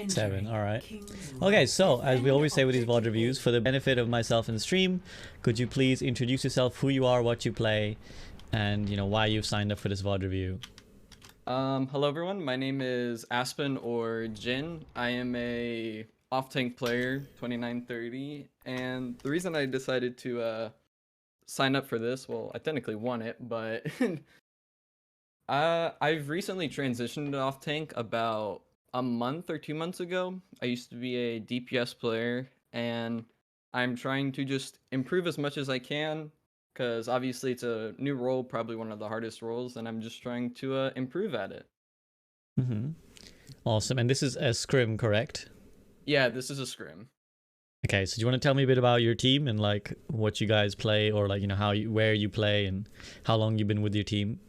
7, alright. Okay, so as we always say with these VOD reviews, for the benefit of myself and the stream, could you please introduce yourself, who you are, what you play, and why you've signed up for this VOD review? Hello everyone, my name is Aspen or Jin. I am a off-tank player, 2930, and the reason I decided to sign up for this, well, I technically won it, but I've recently transitioned to off-tank about a month or 2 months ago. I used to be a DPS player, and I'm trying to just improve as much as I can, because obviously it's a new role, probably one of the hardest roles, and I'm just trying to improve at it. Awesome, and this is a scrim, correct? Yeah, this is a scrim. Okay, so do you want to tell me a bit about your team and like what you guys play, or like where you play and how long you've been with your team?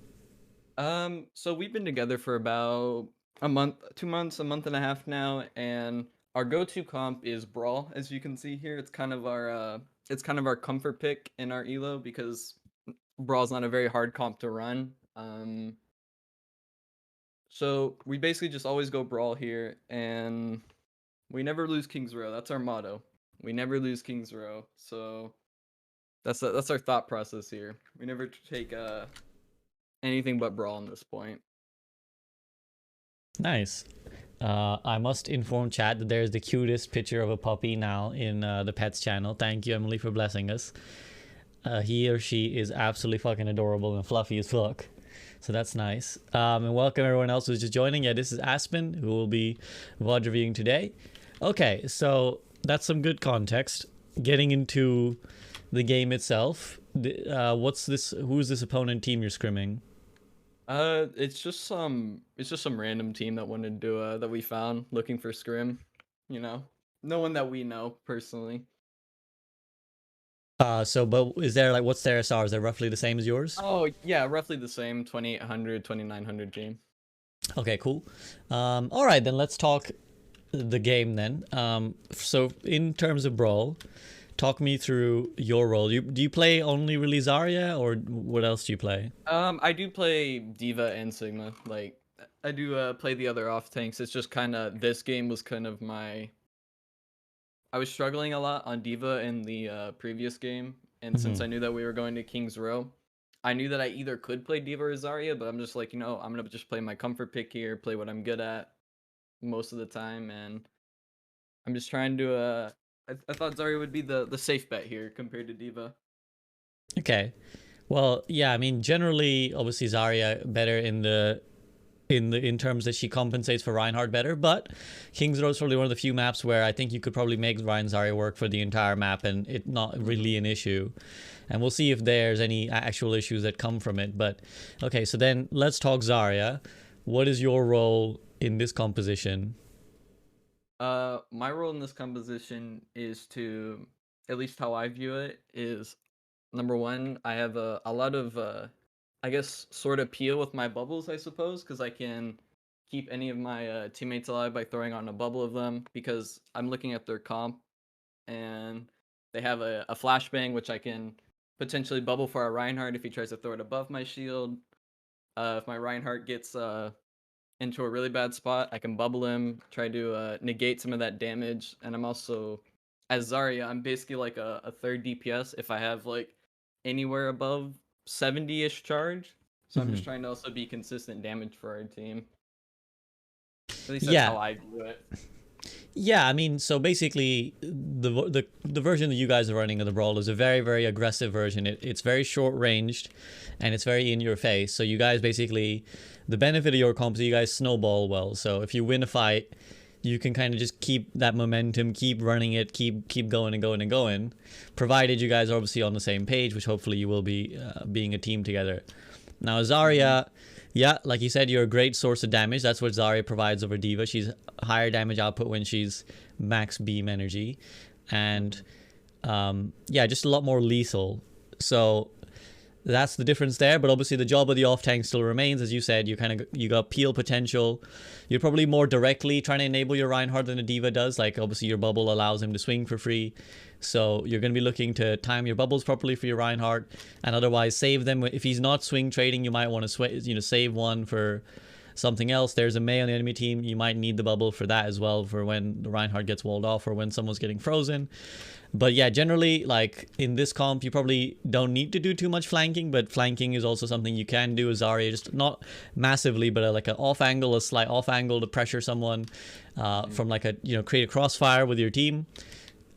So we've been together for about a month, 2 months, a month and a half now, and our go-to comp is Brawl. As you can see here, it's kind of our comfort pick in our elo because Brawl's not a very hard comp to run. So we basically just always go Brawl here, and we never lose King's Row. That's our motto. We never lose King's Row. So that's our thought process here. We never take anything but Brawl on this point. Nice. I must inform chat that there's the cutest picture of a puppy now in the pets channel. Thank you, Emily, for blessing us. He or she is absolutely fucking adorable and fluffy as fuck. So that's nice. And welcome everyone else who's just joining. Yeah, this is Aspen, who will be VOD reviewing today. Okay, so that's some good context. Getting into the game itself, who's this opponent team you're scrimming? It's just some random team that wanted to that we found looking for scrim, no one that we know personally. But is there like, what's their SR? Is they roughly the same as yours? Oh yeah, roughly the same, 2800, 2900 team. Okay, cool. All right, then let's talk the game then. So in terms of Brawl, talk me through your role. Do you play only really Zarya, or what else do you play? I do play D.Va and Sigma. Like, I do play the other off tanks. It's just kind of, this game was kind of I was struggling a lot on D.Va in the previous game, and since I knew that we were going to King's Row, I knew that I either could play D.Va or Zarya, but I'm just like, I'm gonna just play my comfort pick here, play what I'm good at most of the time, and I'm just trying to I thought Zarya would be the safe bet here compared to D.Va. Okay. Well, yeah, I mean, generally, obviously Zarya better in terms that she compensates for Reinhardt better, but King's Row is probably one of the few maps where I think you could probably make Ryan Zarya work for the entire map and it not really an issue. And we'll see if there's any actual issues that come from it. But okay, so then let's talk Zarya. What is your role in this composition? My role in this composition is to, at least how I view it, is number one, I have a lot of I guess sort of peel with my bubbles, I suppose, because I can keep any of my teammates alive by throwing on a bubble of them, because I'm looking at their comp and they have a flashbang, which I can potentially bubble for a Reinhardt if he tries to throw it above my shield. If my Reinhardt gets into a really bad spot, I can bubble him, try to negate some of that damage. And I'm also, as Zarya, I'm basically like a third DPS if I have like anywhere above 70-ish charge. So I'm just trying to also be consistent damage for our team. At least that's how I view it. Yeah, I mean, so basically, the version that you guys are running of the Brawl is a very, very aggressive version. It's very short-ranged, and it's very in-your-face. So you guys basically, the benefit of your comp is you guys snowball well. So if you win a fight, you can kind of just keep that momentum, keep running it, keep going and going and going, provided you guys are obviously on the same page, which hopefully you will be being a team together. Now, Zarya, yeah, like you said, you're a great source of damage. That's what Zarya provides over D.Va. She's higher damage output when she's max beam energy. And, yeah, just a lot more lethal. So that's the difference there. But obviously the job of the off-tank still remains. As you said, you got peel potential. You're probably more directly trying to enable your Reinhardt than a D.Va does. Like, obviously your bubble allows him to swing for free. So you're going to be looking to time your bubbles properly for your Reinhardt, and otherwise save them. If he's not swing trading, you might want to save one for something else. There's a Mei on the enemy team. You might need the bubble for that as well, for when the Reinhardt gets walled off or when someone's getting frozen. But yeah, generally, like in this comp, you probably don't need to do too much flanking, but flanking is also something you can do as Zarya, just not massively, but like an off angle, a slight off angle to pressure someone from like a, create a crossfire with your team.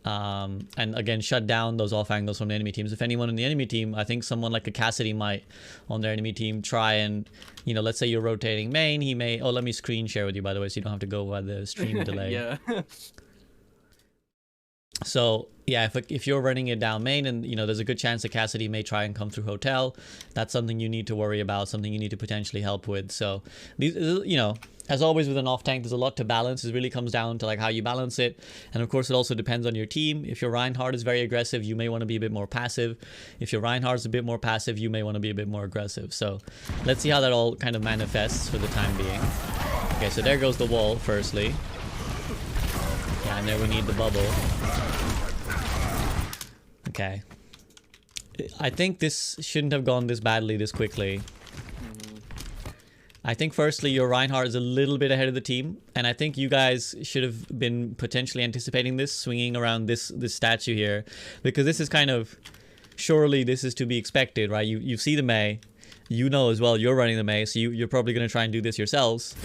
And again, shut down those off angles from the enemy teams. If anyone in the enemy team, I think someone like a Cassidy might on their enemy team try and, let's say you're rotating main, he may, let me screen share with you, by the way, so you don't have to go by the stream delay. Yeah. So yeah, if you're running it down main and there's a good chance that Cassidy may try and come through hotel, that's something you need to worry about, something you need to potentially help with. So these, as always with an off tank, there's a lot to balance. It really comes down to like how you balance it, and of course it also depends on your team. If your Reinhardt is very aggressive, you may want to be a bit more passive. If your Reinhardt is a bit more passive, you may want to be a bit more aggressive. So let's see how that all kind of manifests for the time being. Okay, so there goes the wall firstly. Yeah, and there we need the bubble. Okay. I think this shouldn't have gone this badly this quickly. I think firstly your Reinhardt is a little bit ahead of the team, and I think you guys should have been potentially anticipating this, swinging around this statue here, because this is kind of, surely this is to be expected, right? You see the Mei, as well you're running the Mei, so you're probably going to try and do this yourselves.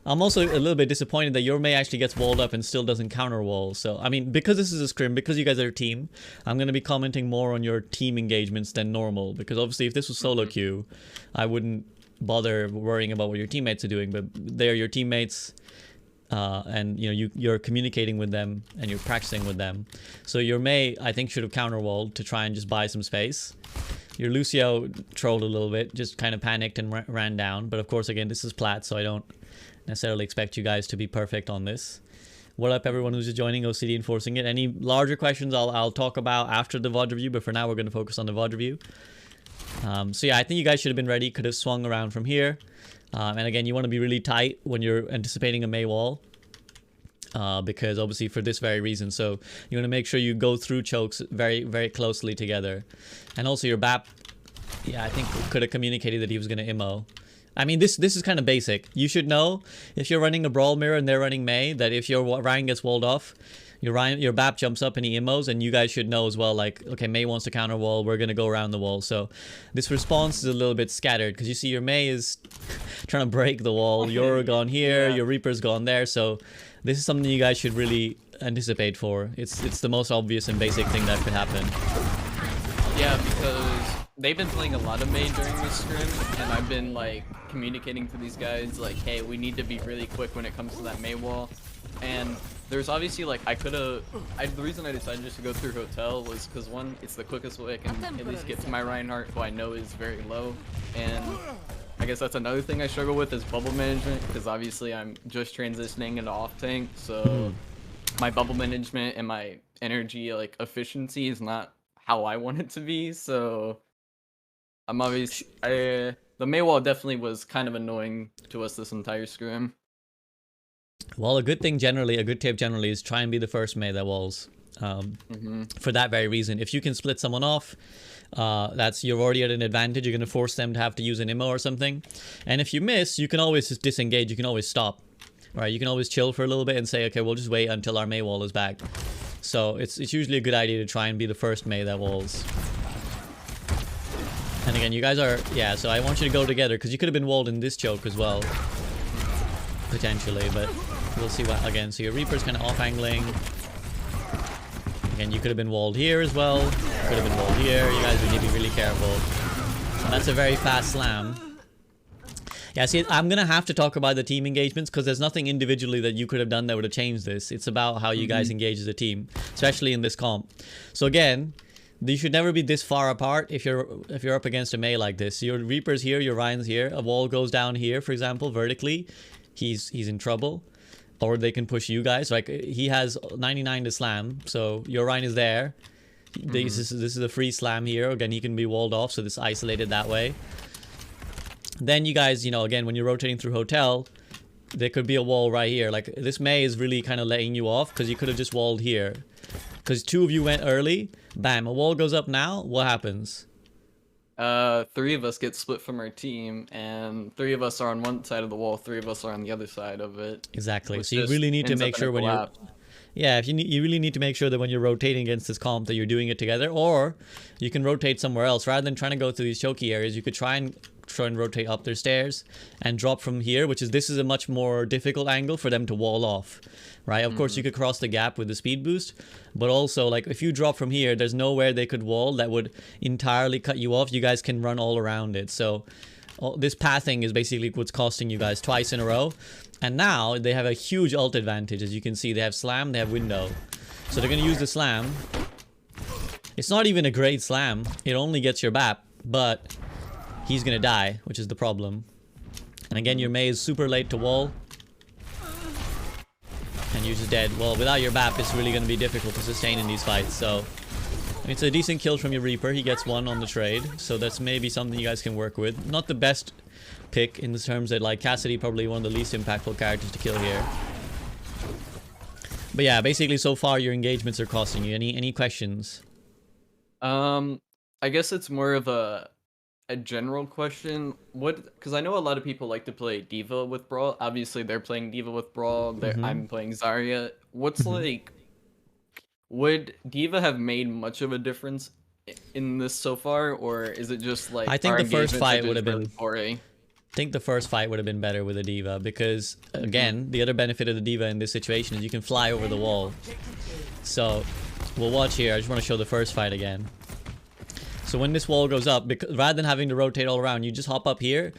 I'm also a little bit disappointed that your Mei actually gets walled up and still doesn't counter wall. So, I mean, because this is a scrim, because you guys are a team, I'm going to be commenting more on your team engagements than normal. Because obviously if this was solo queue, I wouldn't bother worrying about what your teammates are doing. But they're your teammates, and you're communicating with them and you're practicing with them. So your Mei, I think, should have counter walled to try and just buy some space. Your Lucio trolled a little bit, just kind of panicked and ran down. But of course, again, this is plat, so I don't necessarily expect you guys to be perfect on this. What up, everyone who's just joining OCD enforcing it? Any larger questions I'll talk about after the VOD review, but for now we're going to focus on the VOD review. So yeah, I think you guys should have been ready, could have swung around from here. And again, you want to be really tight when you're anticipating a Mei wall. Because obviously for this very reason, so you want to make sure you go through chokes very, very closely together. And also your BAP, yeah, I think could have communicated that he was going to immo. I mean, this is kind of basic. You should know if you're running a brawl mirror and they're running Mei, that if your Ryan gets walled off, your BAP jumps up and he immos, and you guys should know as well, like, okay, Mei wants to counter wall, we're gonna go around the wall. So this response is a little bit scattered because you see your Mei is trying to break the wall, you're gone here, your Reaper's gone there. So this is something you guys should really anticipate for. It's the most obvious and basic thing that could happen. Yeah, because they've been playing a lot of Mei during this scrim, and I've been like communicating to these guys like, hey, we need to be really quick when it comes to that Mei wall. And there's obviously like the reason I decided just to go through hotel was because one, it's the quickest way I can at least get to my Reinhardt, who I know is very low, and I guess that's another thing I struggle with is bubble management, because obviously I'm just transitioning into off tank, so my bubble management and my energy like efficiency is not how I want it to be. So I'm obviously the Mei wall definitely was kind of annoying to us this entire scrim. Well, a good tip generally is try and be the first Mei that walls. For that very reason, if you can split someone off, you're already at an advantage. You're going to force them to have to use an immo or something, and if you miss, you can always just disengage. You can always stop, right? You can always chill for a little bit and say, okay, we'll just wait until our Mei wall is back. So it's usually a good idea to try and be the first Mei that walls. And again, you guys are, yeah, so I want you to go together, because you could have been walled in this choke as well, potentially, but we'll see what, again, so your Reaper's kind of off-angling. Again, you could have been walled here as well, could have been walled here. You guys would need to be really careful. And that's a very fast slam. Yeah, see, I'm going to have to talk about the team engagements, because there's nothing individually that you could have done that would have changed this. It's about how you guys engage as a team, especially in this comp. So again, you should never be this far apart if you're up against a Mei like this. Your Reaper's here, your Ryan's here, a wall goes down here, for example, vertically. He's in trouble. Or they can push you guys. Like, he has 99 to slam, so your Ryan is there. This is a free slam here. Again, he can be walled off, so this is isolated that way. Then you guys, again, when you're rotating through hotel, there could be a wall right here. Like, this Mei is really kind of letting you off, because you could have just walled here. Because two of you went early, bam, a wall goes up now, what happens? Three of us get split from our team, and three of us are on one side of the wall, three of us are on the other side of it. Exactly. Which So you just really need to ends up make in a sure when you're collapse. yeah, if you really need to make sure that when you're rotating against this comp that you're doing it together, or you can rotate somewhere else rather than trying to go through these choky areas. You could try and rotate up their stairs and drop from here, which is this is a much more difficult angle for them to wall off, right? Of course, you could cross the gap with the speed boost, but also like if you drop from here, there's nowhere they could wall that would entirely cut you off. You guys can run all around it. So this pathing is basically what's costing you guys twice in a row. And now they have a huge ult advantage. As you can see, they have slam, they have window. So they're going to use the slam. It's not even a great slam. It only gets your BAP, but he's going to die, which is the problem. And again, your Mei is super late to wall. And you're just dead. Well, without your BAP, it's really going to be difficult to sustain in these fights. So it's a decent kill from your Reaper. He gets one on the trade. So that's maybe something you guys can work with. Not the best pick in the terms that like Cassidy probably one of the least impactful characters to kill here. But yeah, basically so far your engagements are costing you. Any questions? I guess it's more of a general question. Because I know a lot of people like to play Diva with Brawl. Obviously they're playing Diva with Brawl. I'm playing Zarya. What's like, would Diva have made much of a difference in this so far, or is it just like I think the first fight would have been boring? I think the first fight would have been better with a Diva because, again, the other benefit of the Diva in this situation is you can fly over the wall. So, we'll watch here. I just want to show the first fight again. So when this wall goes up, because rather than having to rotate all around, you just hop up here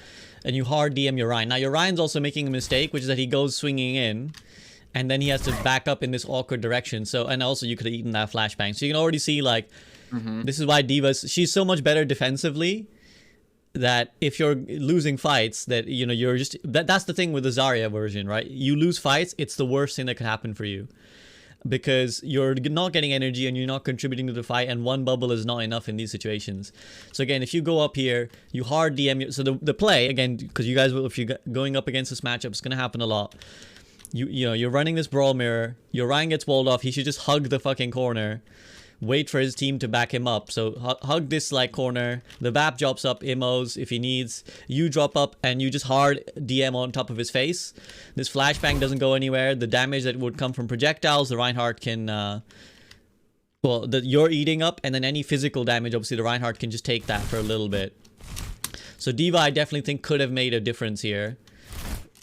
and you hard DM your Ryan. Now, your Ryan's also making a mistake, which is that he goes swinging in and then he has to back up in this awkward direction. So, and also you could have eaten that flashbang. So you can already see, like, this is why Diva's, she's so much better defensively that if you're losing fights that, you know, you're just, that's the thing with the Zarya version, right? You lose fights, it's the worst thing that could happen for you because you're not getting energy and you're not contributing to the fight, and one bubble is not enough in these situations. So again, if you go up here, you hard DM, so the play, again, because you guys will, if you're going up against this matchup, it's going to happen a lot. You know, you're running this brawl mirror, your Ryan gets walled off, he should just hug the fucking corner, wait for his team to back him up. So hug this like corner, the BAP drops up immos if he needs, you drop up and you just hard DM on top of his face. This flashbang doesn't go anywhere. The damage that would come from projectiles, the Reinhardt can well, you're eating up, and then any physical damage, obviously the Reinhardt can just take that for a little bit. So Diva, I definitely think, could have made a difference here.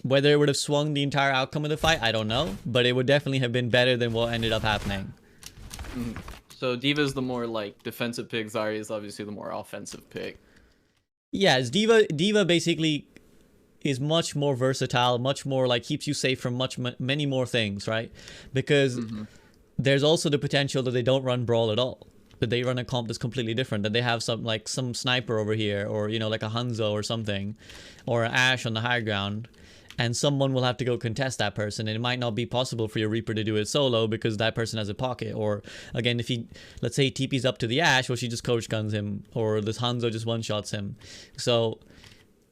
Whether it would have swung the entire outcome of the fight, I don't know, but it would definitely have been better than what ended up happening. So Diva's the more like defensive pick, Zarya is obviously the more offensive pick. Yes, Diva basically is much more versatile, much more like keeps you safe from many more things, right? Because there's also the potential that they don't run Brawl at all. That they run a comp that's completely different, that they have some sniper over here, or, you know, like a Hanzo or something, or an Ashe on the high ground. And someone will have to go contest that person, and it might not be possible for your Reaper to do it solo because that person has a pocket. Or again, if he, let's say he TP's up to the Ashe, well, she just coach guns him, or this Hanzo just one shots him. So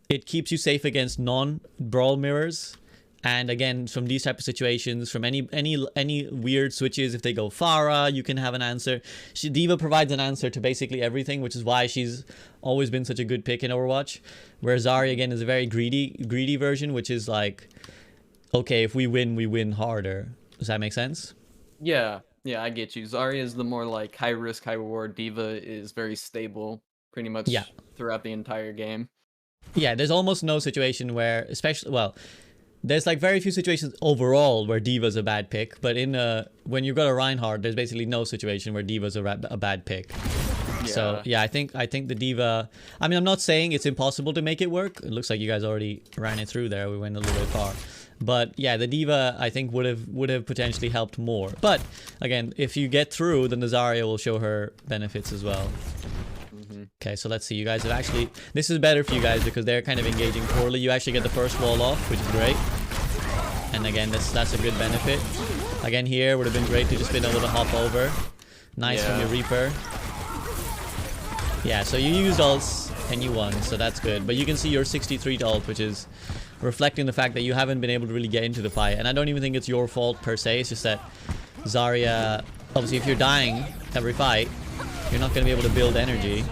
it keeps you safe against non-brawl mirrors. And again, from these type of situations, from any weird switches, if they go Pharah, you can have an answer. Diva provides an answer to basically everything, which is why she's always been such a good pick in Overwatch. Where Zarya, again, is a very greedy version, which is like, okay, if we win harder. Does that make sense? Yeah, I get you. Zarya is the more like high risk, high reward. Diva is very stable, pretty much throughout the entire game. Yeah, there's almost no situation where, especially, well, there's like very few situations overall where Diva's a bad pick, but when you've got a Reinhardt, there's basically no situation where Diva's a bad pick. Yeah. So yeah, I think the Diva, I mean, I'm not saying it's impossible to make it work. It looks like you guys already ran it through there. We went a little bit far. But yeah, the Diva, I think, would have potentially helped more. But again, if you get through, then the Zarya will show her benefits as well. Okay, so let's see. You guys have actually, this is better for you guys because they're kind of engaging poorly. You actually get the first wall off, which is great. And again, that's a good benefit. Again, here would have been great to just been able to hop over. Nice from your Reaper. Yeah, so you used ults and you won, so that's good. But you can see your 63 to ult, which is reflecting the fact that you haven't been able to really get into the fight. And I don't even think it's your fault per se. It's just that Zarya, obviously if you're dying every fight, you're not going to be able to build energy.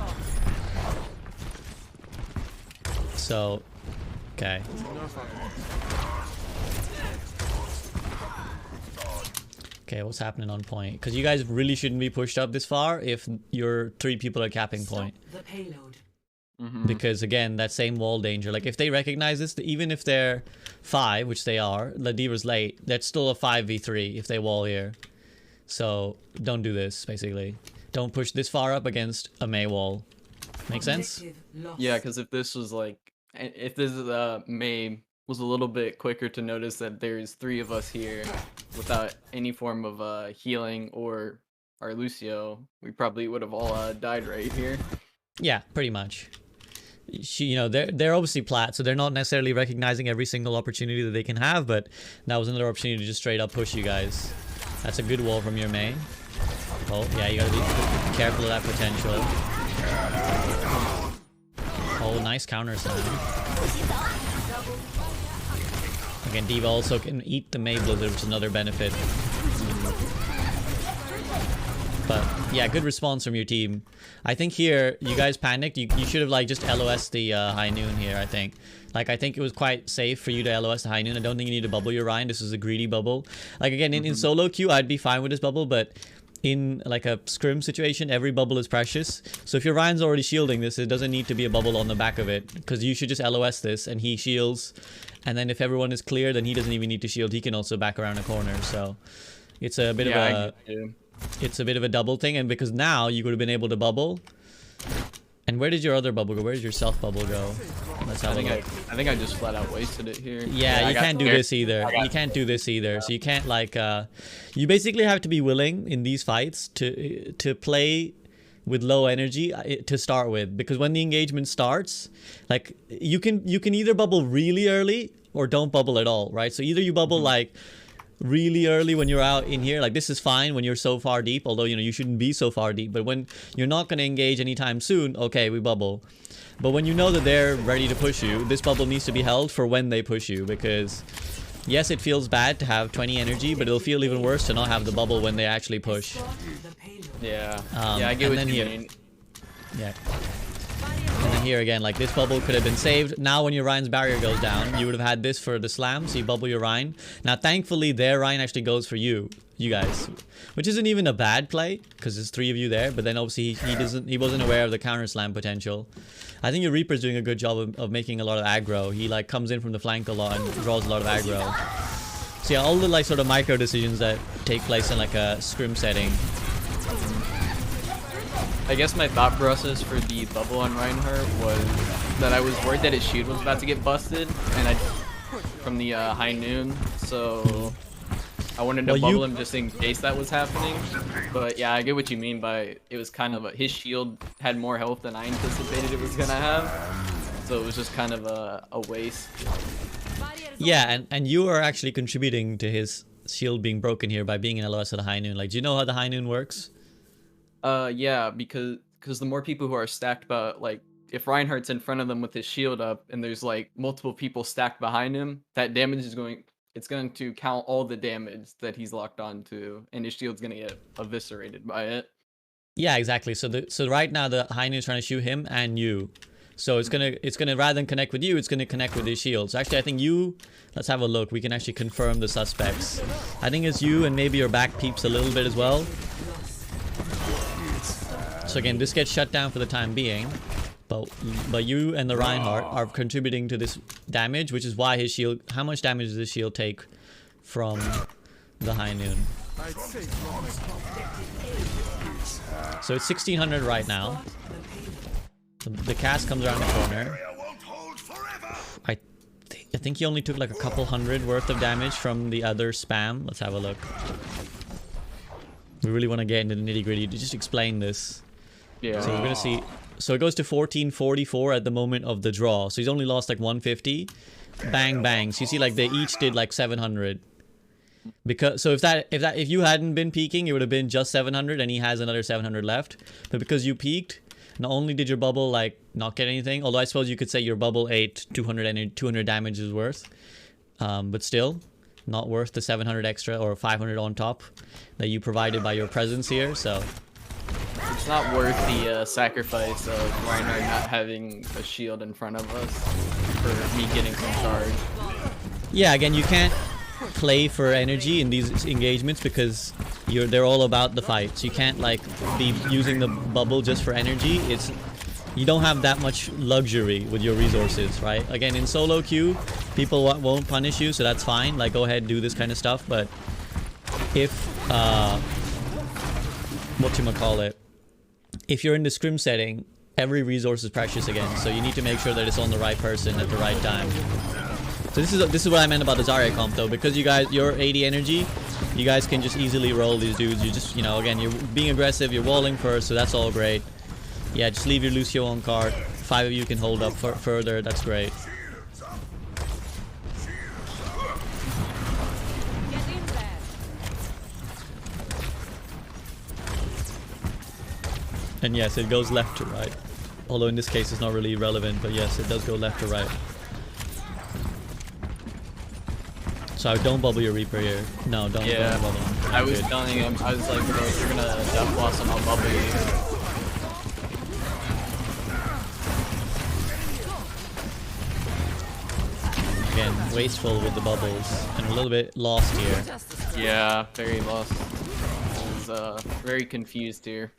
So, okay. Okay, what's happening on point? Because you guys really shouldn't be pushed up this far if your 3 people are capping point. The payload. Because again, that same wall danger. Like if they recognize this, even if they're 5, which they are, the D.Va's late, that's still a 5v3 if they wall here. So don't do this, basically. Don't push this far up against a Mei wall. Make sense? Yeah, because if this was like, if this Mei was a little bit quicker to notice that there's 3 of us here without any form of healing or our Lucio, we probably would have all died right here. Yeah, pretty much. You know, they're obviously plat, so they're not necessarily recognizing every single opportunity that they can have, but that was another opportunity to just straight up push you guys. That's a good wall from your main. Oh, yeah, you gotta be careful of that potential. Oh, nice counter slam. Again, D.Va also can eat the Mei Blizzard, which is another benefit. But yeah, good response from your team. I think here you guys panicked. You should have like just LOS the High Noon here. I think I think it was quite safe for you to LOS the High Noon. I don't think you need to bubble your Ryan. This is a greedy bubble. Like again, in solo queue, I'd be fine with this bubble, but in like a scrim situation, every bubble is precious. So if your Ryan's already shielding this, it doesn't need to be a bubble on the back of it, because you should just LOS this and he shields, and then if everyone is clear, then he doesn't even need to shield. He can also back around a corner. So it's a bit of a it's a bit of a double thing, and because now you could have been able to bubble. And where did your other bubble go? Where did your self bubble go? Let's have a look. I think I just flat out wasted it here. Yeah, you can't do this either. You can't do this either. So you can't like you basically have to be willing in these fights to play with low energy to start with, because when the engagement starts, like you can either bubble really early or don't bubble at all, right? So either you bubble like really early when you're out in here, like this is fine when you're so far deep, although you know you shouldn't be so far deep, but when you're not going to engage anytime soon, okay, we bubble. But when you know that they're ready to push you, this bubble needs to be held for when they push you, because yes, it feels bad to have 20 energy, but it'll feel even worse to not have the bubble when they actually push. Yeah, yeah, I get what you mean. Yeah. And then here again, like this bubble could have been saved. Now when your Ryan's barrier goes down, you would have had this for the slam, so you bubble your Ryan. Now thankfully their Ryan actually goes for you guys, which isn't even a bad play, because there's 3 of you there, but then obviously he wasn't aware of the counter slam potential. I think your Reaper's doing a good job of making a lot of aggro. He like comes in from the flank a lot and draws a lot of aggro. So yeah, all the like sort of micro decisions that take place in like a scrim setting. I guess my thought process for the bubble on Reinhardt was that I was worried that his shield was about to get busted, and from the High Noon, so I wanted to bubble him just in case that was happening. But yeah, I get what you mean by it was kind of his shield had more health than I anticipated it was gonna have, so it was just kind of a waste. Yeah, and you are actually contributing to his shield being broken here by being in LOS at the High Noon. Like, do you know how the High Noon works? Yeah, because the more people who are stacked, but like if Reinhardt's in front of them with his shield up and there's like multiple people stacked behind him, that damage is going to count all the damage that he's locked onto, and his shield's gonna get eviscerated by it. Yeah, exactly. So right now the High Noon is trying to shoot him and you. So it's gonna rather than connect with you, it's gonna connect with his shield. So actually I think you, let's have a look. We can actually confirm the suspects. I think it's you, and maybe your back peeps a little bit as well. So again, this gets shut down for the time being, but you and the Reinhardt are contributing to this damage, which is why his shield. How much damage does this shield take from the High Noon? So it's 1600 right now. The cast comes around the corner. I think he only took like a couple hundred worth of damage from the other spam. Let's have a look. We really want to get into the nitty gritty to just explain this. Yeah. So we're gonna see. So it goes to 1444 at the moment of the draw. So he's only lost like 150. Bang bang. So you see, like they each did like 700. Because so if you hadn't been peeking, it would have been just 700, and he has another 700 left. But because you peeked, not only did your bubble like not get anything, although I suppose you could say your bubble ate 200 damage is worth, but still not worth the 700 extra or 500 on top that you provided by your presence here. So it's it's not worth the sacrifice of Reinhardt not having a shield in front of us for me getting some charge. Yeah, again, you can't play for energy in these engagements because they're all about the fight. So you can't like be using the bubble just for energy. You don't have that much luxury with your resources, right? Again, in solo queue, people won't punish you, so that's fine. Like, go ahead and do this kind of stuff. But if whatchamacallit, if you're in the scrim setting, every resource is precious again. So you need to make sure that it's on the right person at the right time. So this is what I meant about the Zarya comp though, because you're 80 energy, you guys can just easily roll these dudes. You just, again, you're being aggressive, you're walling first, so that's all great. Yeah, just leave your Lucio on cart. 5 of you can hold up further, that's great. And yes, it goes left to right. Although in this case it's not really relevant, but yes, it does go left to right. So don't bubble your Reaper here. No, don't bubble him. I was telling him, I was like, bro, if you're gonna death blossom, I'll bubble you. Again, wasteful with the bubbles and a little bit lost here. Yeah, very lost. I was very confused here.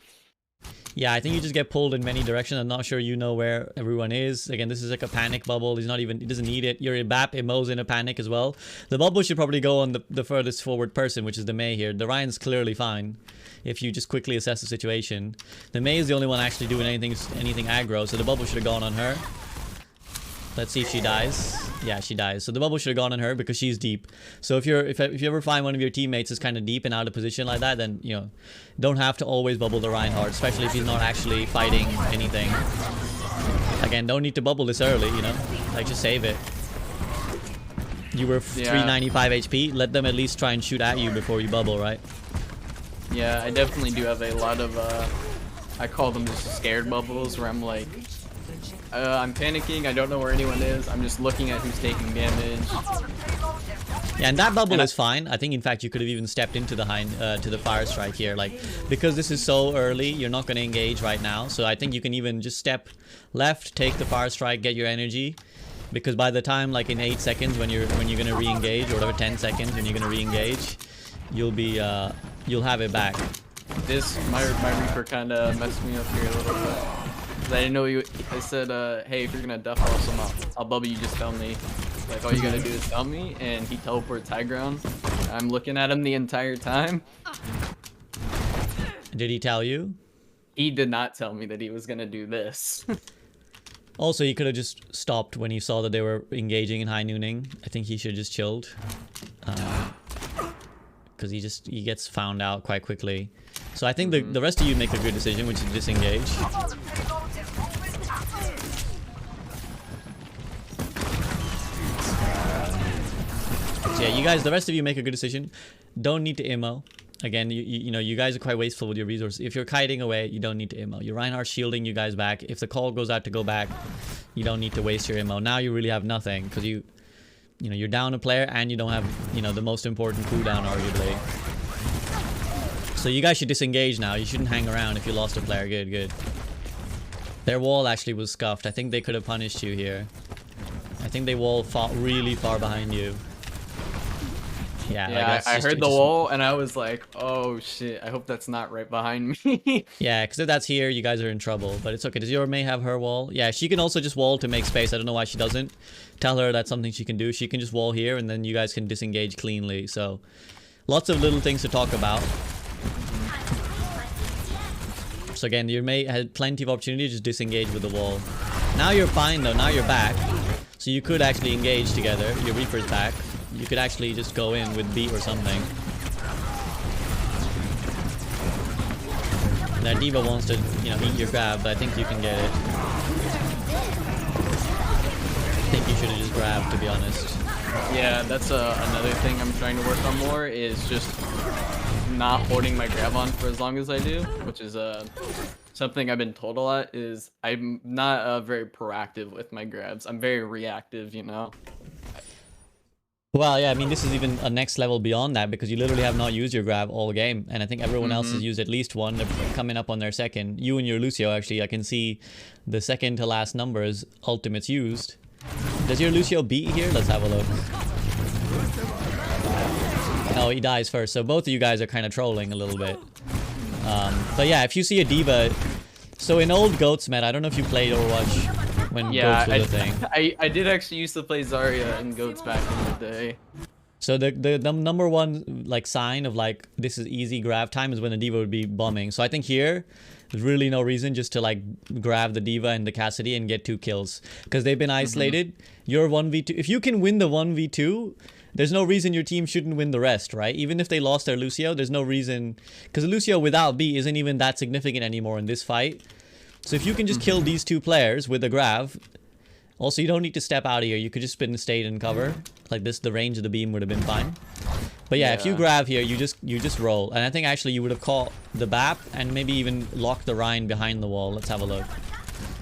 Yeah, I think you just get pulled in many directions. I'm not sure you know where everyone is. Again, this is like a panic bubble. He doesn't need it. Your BAP Emo's in a panic as well. The bubble should probably go on the furthest forward person, which is the Mei here. The Ryan's clearly fine if you just quickly assess the situation. The Mei is the only one actually doing anything aggro, so the bubble should have gone on her. Let's see if she dies. Yeah, she dies. So the bubble should have gone on her because she's deep. So if you ever find one of your teammates is kind of deep and out of position like that, then don't have to always bubble the Reinhardt, especially if he's not actually fighting anything. Again, don't need to bubble this early, like just save it. You were 395 HP. Let them at least try and shoot at you before you bubble, right? Yeah, I definitely do have a lot of I call them just scared bubbles, where I'm like, I'm panicking, I don't know where anyone is, I'm just looking at who's taking damage. Yeah, and that bubble is fine. I think, in fact, you could have even stepped into the to the fire strike here. Like, because this is so early, you're not going to engage right now. So I think you can even just step left, take the fire strike, get your energy. Because by the time, like in 8 seconds, when you're going to re-engage, or whatever, 10 seconds when you're going to re-engage, you'll have it back. My Reaper kind of messed me up here a little bit. I didn't know I said, hey, if you're gonna death blossom, I'll bubble you, just tell me. Like, all you gotta do is tell me, and he teleports high ground. I'm looking at him the entire time. Did he tell you? He did not tell me that he was gonna do this. Also, he could have just stopped when he saw that they were engaging in high nooning. I think he should have just chilled. Because he gets found out quite quickly. So I think the rest of you make a good decision, which is disengage. So yeah, you guys, the rest of you make a good decision. Don't need to immo. Again, you guys are quite wasteful with your resources. If you're kiting away, you don't need to immo. Your Reinhardt shielding you guys back. If the call goes out to go back, you don't need to waste your immo. Now you really have nothing because you're down a player and you don't have the most important cooldown arguably. So you guys should disengage now. You shouldn't hang around if you lost a player. Good. Their wall actually was scuffed. I think they could have punished you here. I think they wall fought really far behind you. Yeah, I heard the wall and I was like, oh shit, I hope that's not right behind me. Yeah, because if that's here, you guys are in trouble. But it's okay. Does your Mei have her wall? Yeah, she can also just wall to make space. I don't know why she doesn't. Tell her that's something she can do. She can just wall here and then you guys can disengage cleanly. So lots of little things to talk about. So again, your Mei had plenty of opportunity to just disengage with the wall. Now you're fine though. Now you're back. So you could actually engage together. Your Reaper's back. You could actually just go in with beat or something. That D.Va wants to, eat your grab, but I think you can get it. I think you should have just grabbed, to be honest. Yeah, that's another thing I'm trying to work on more, is just not holding my grab on for as long as I do, which is something I've been told a lot, is I'm not very proactive with my grabs. I'm very reactive, Well, yeah, I mean, this is even a next level beyond that because you literally have not used your grab all game. And I think everyone else has used at least one. They're coming up on their second. You and your Lucio, actually, I can see the second to last numbers ultimates used. Does your Lucio beat here? Let's have a look. Oh, he dies first. So both of you guys are kind of trolling a little bit. But yeah, if you see a D.Va... So in old Goats, Matt, I don't know if you played Overwatch when Goats was a thing. I did actually used to play Zarya and Goats back in the day. So the number one like sign of like this is easy grab time is when the D.Va would be bombing. So I think here there's really no reason just to like grab the D.Va and the Cassidy and get 2 kills because they've been isolated. You're 1v2. If you can win the 1v2, there's no reason your team shouldn't win the rest, right? Even if they lost their Lucio, there's no reason because Lucio without B isn't even that significant anymore in this fight. So if you can just kill these 2 players with a grav. Also, you don't need to step out of here. You could just spin and stay in cover. Like this, the range of the beam would have been fine. But yeah, if you grab here, you just roll. And I think actually you would have caught the BAP and maybe even locked the Rhine behind the wall. Let's have a look.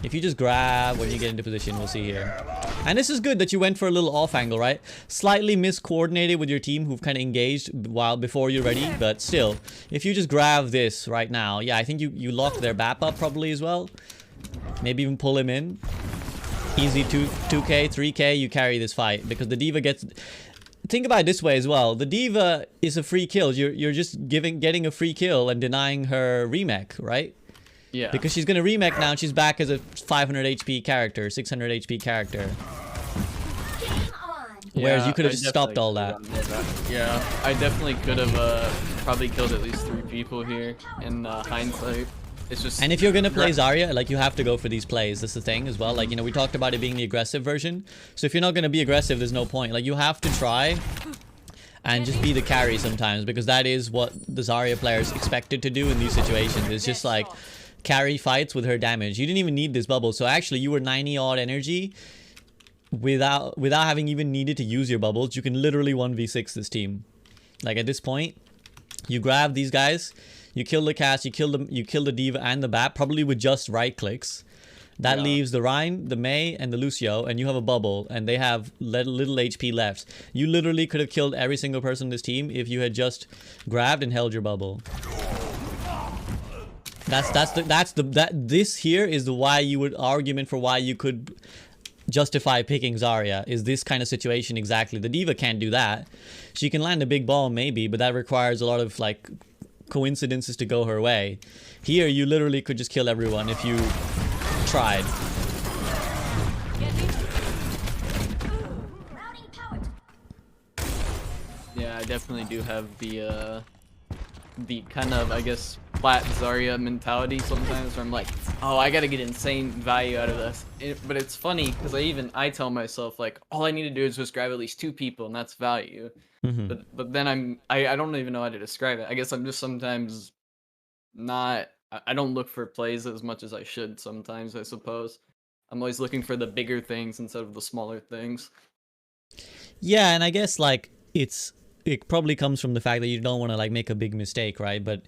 If you just grab when you get into position, we'll see here. And this is good that you went for a little off angle, right? Slightly miscoordinated with your team who've kind of engaged while before you're ready. But still, if you just grab this right now, yeah, I think you lock their BAP up probably as well. Maybe even pull him in. Easy 2k, 3k, you carry this fight because the D.Va gets... Think about it this way as well. The D.Va is a free kill. You're just getting a free kill and denying her remake, right? Yeah. Because she's going to remake now and she's back as a 500 HP character, 600 HP character. Whereas you could have just stopped all that. Yeah, I definitely could have probably killed at least 3 people here in hindsight. It's just... And if you're going to play Zarya, like you have to go for these plays. That's the thing as well. Like, you know, we talked about it being the aggressive version. So if you're not going to be aggressive, there's no point. Like you have to try and just be the carry sometimes because that is what the Zarya players expected to do in these situations. It's just like carry fights with her damage. You didn't even need this bubble. So actually you were 90 odd energy without having even needed to use your bubbles. You can literally 1v6 this team. Like at this point, you grab these guys, you kill the Cass, you kill the D.Va and the BAP, probably with just right clicks. That leaves the Rhine, the Mei, and the Lucio, and you have a bubble, and they have little HP left. You literally could have killed every single person in this team if you had just grabbed and held your bubble. This here is the argument for why you could justify picking Zarya, is this kind of situation exactly. The D.Va can't do that. She can land a big ball maybe, but that requires a lot of like coincidences to go her way. Here you literally could just kill everyone if you tried. Yeah, I definitely do have the kind of, I guess, flat Zarya mentality sometimes where I'm like, oh, I gotta get insane value out of this. But it's funny because I tell myself like, all I need to do is just grab at least 2 people and that's value. But then I don't even know how to describe it. I guess I'm just sometimes not, I don't look for plays as much as I should sometimes, I suppose. I'm always looking for the bigger things instead of the smaller things. Yeah, and I guess like it probably comes from the fact that you don't want to like make a big mistake, right? But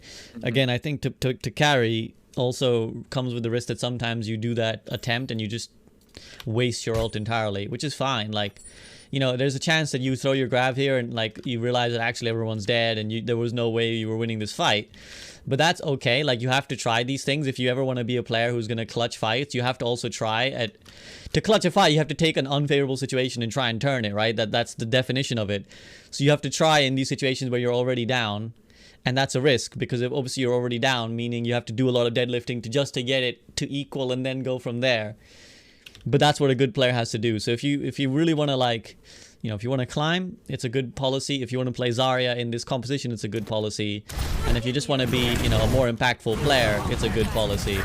again, I think to carry also comes with the risk that sometimes you do that attempt and you just waste your ult entirely, which is fine. Like, you know, there's a chance that you throw your grab here and like you realize that actually everyone's dead and there was no way you were winning this fight. But that's okay. Like you have to try these things. If you ever want to be a player who's going to clutch fights, you have to also try to clutch a fight. You have to take an unfavorable situation and try and turn it, right? That's the definition of it. So you have to try in these situations where you're already down. And that's a risk because obviously you're already down, meaning you have to do a lot of deadlifting to get it to equal and then go from there. But that's what a good player has to do. So if you really want to like, you know, if you want to climb, it's a good policy. If you want to play Zarya in this composition, it's a good policy. And if you just want to be, you know, a more impactful player, it's a good policy.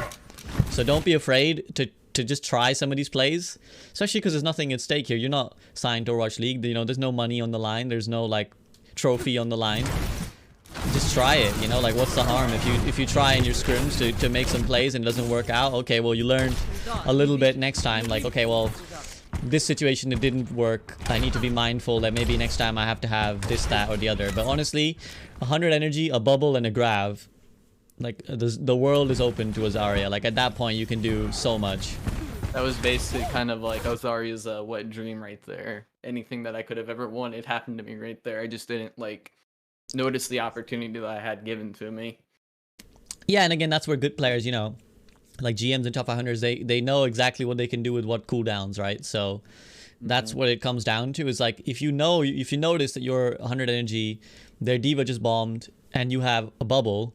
So don't be afraid to just try some of these plays, especially because there's nothing at stake here. You're not signed to Overwatch League. You know, there's no money on the line. There's no like trophy on the line. Just try it, you know, like what's the harm if you try in your scrims to make some plays and it doesn't work out. Okay, well you learned a little bit next time, like okay, well this situation it didn't work, I need to be mindful that maybe next time I have to have this, that, or the other. But honestly, 100 energy, a bubble, and a grav, like the world is open to a Zarya. Like at that point you can do so much. That was basically kind of like Zarya's wet dream right there. anything that I could have ever wanted happened to me right there. I just didn't like notice the opportunity that I had given to me. Yeah, and again, that's where good players, you know, like GMs and top 500s, they know exactly what they can do with what cooldowns, right? So that's what it comes down to. Is like if you notice that you're 100 energy, their diva just bombed, and you have a bubble,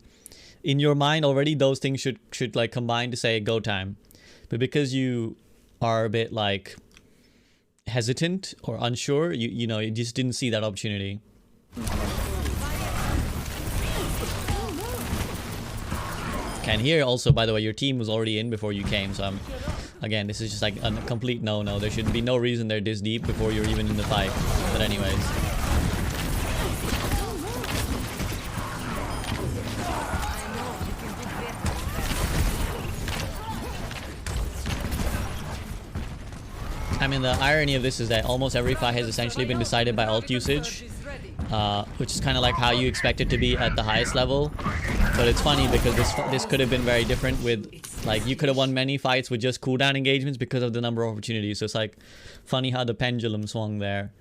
in your mind already those things should like combine to say go time. But because you are a bit like hesitant or unsure, you know, you just didn't see that opportunity. And here also, by the way, your team was already in before you came, so again, this is just like a complete no-no. There should be no reason they're this deep before you're even in the fight. But anyways. I mean, the irony of this is that almost every fight has essentially been decided by ult usage, which is kind of like how you expect it to be at the highest level. But it's funny because this could have been very different with, like, you could have won many fights with just cooldown engagements because of the number of opportunities. So it's like funny how the pendulum swung there.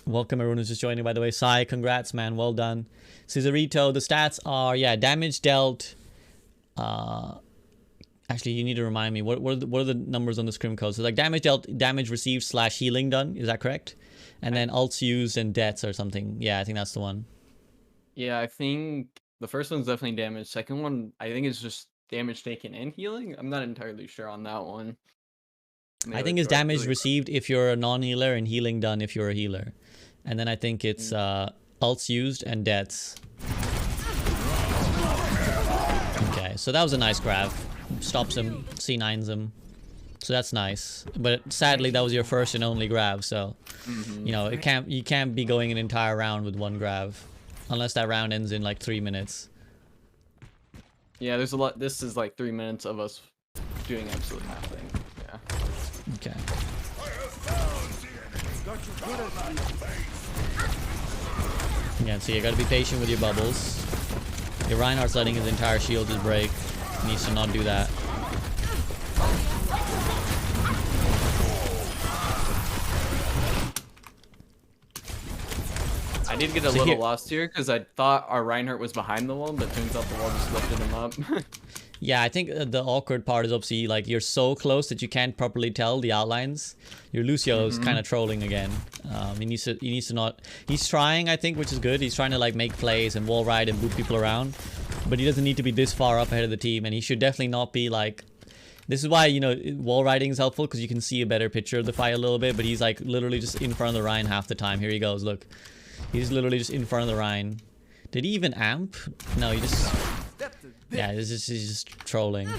Welcome, everyone who's just joining, by the way. Sai, congrats, man. Well done. Cesarito, the stats are, yeah, damage dealt. Actually, you need to remind me. What are the numbers on the scrim code? So like damage dealt, damage received / healing done. Is that correct? And then ults used and deaths or something. Yeah, I think that's the one. Yeah, I think the first one's definitely damage. Second one, I think it's just damage taken and healing. I'm not entirely sure on that one. I think it's damage received if you're a non-healer and healing done if you're a healer. And then I think it's ults used and deaths. Okay, so that was a nice grab. Stops him, C9s him. So that's nice. But sadly, that was your first and only grab, so you know, you can't be going an entire round with one grab. Unless that round ends in like 3 minutes. Yeah, there's a lot. This is like 3 minutes of us doing absolutely nothing. Yeah. Okay. Yeah, so you gotta be patient with your bubbles. Your Reinhardt's letting his entire shield just break. He needs to not do that. I did get a little lost here because I thought our Reinhardt was behind the wall, but turns out the wall just lifted him up. Yeah, I think the awkward part is obviously like you're so close that you can't properly tell the outlines. Your Lucio is kind of trolling again. He needs to not. He's trying, I think, which is good. He's trying to like make plays and wall ride and boot people around, but he doesn't need to be this far up ahead of the team, and he should definitely not be like. This is why, you know, wall riding is helpful because you can see a better picture of the fight a little bit. But he's like literally just in front of the Rhine half the time. Here he goes. Look. He's literally just in front of the Rhine. Did he even amp? No, he just... Yeah, he's just trolling.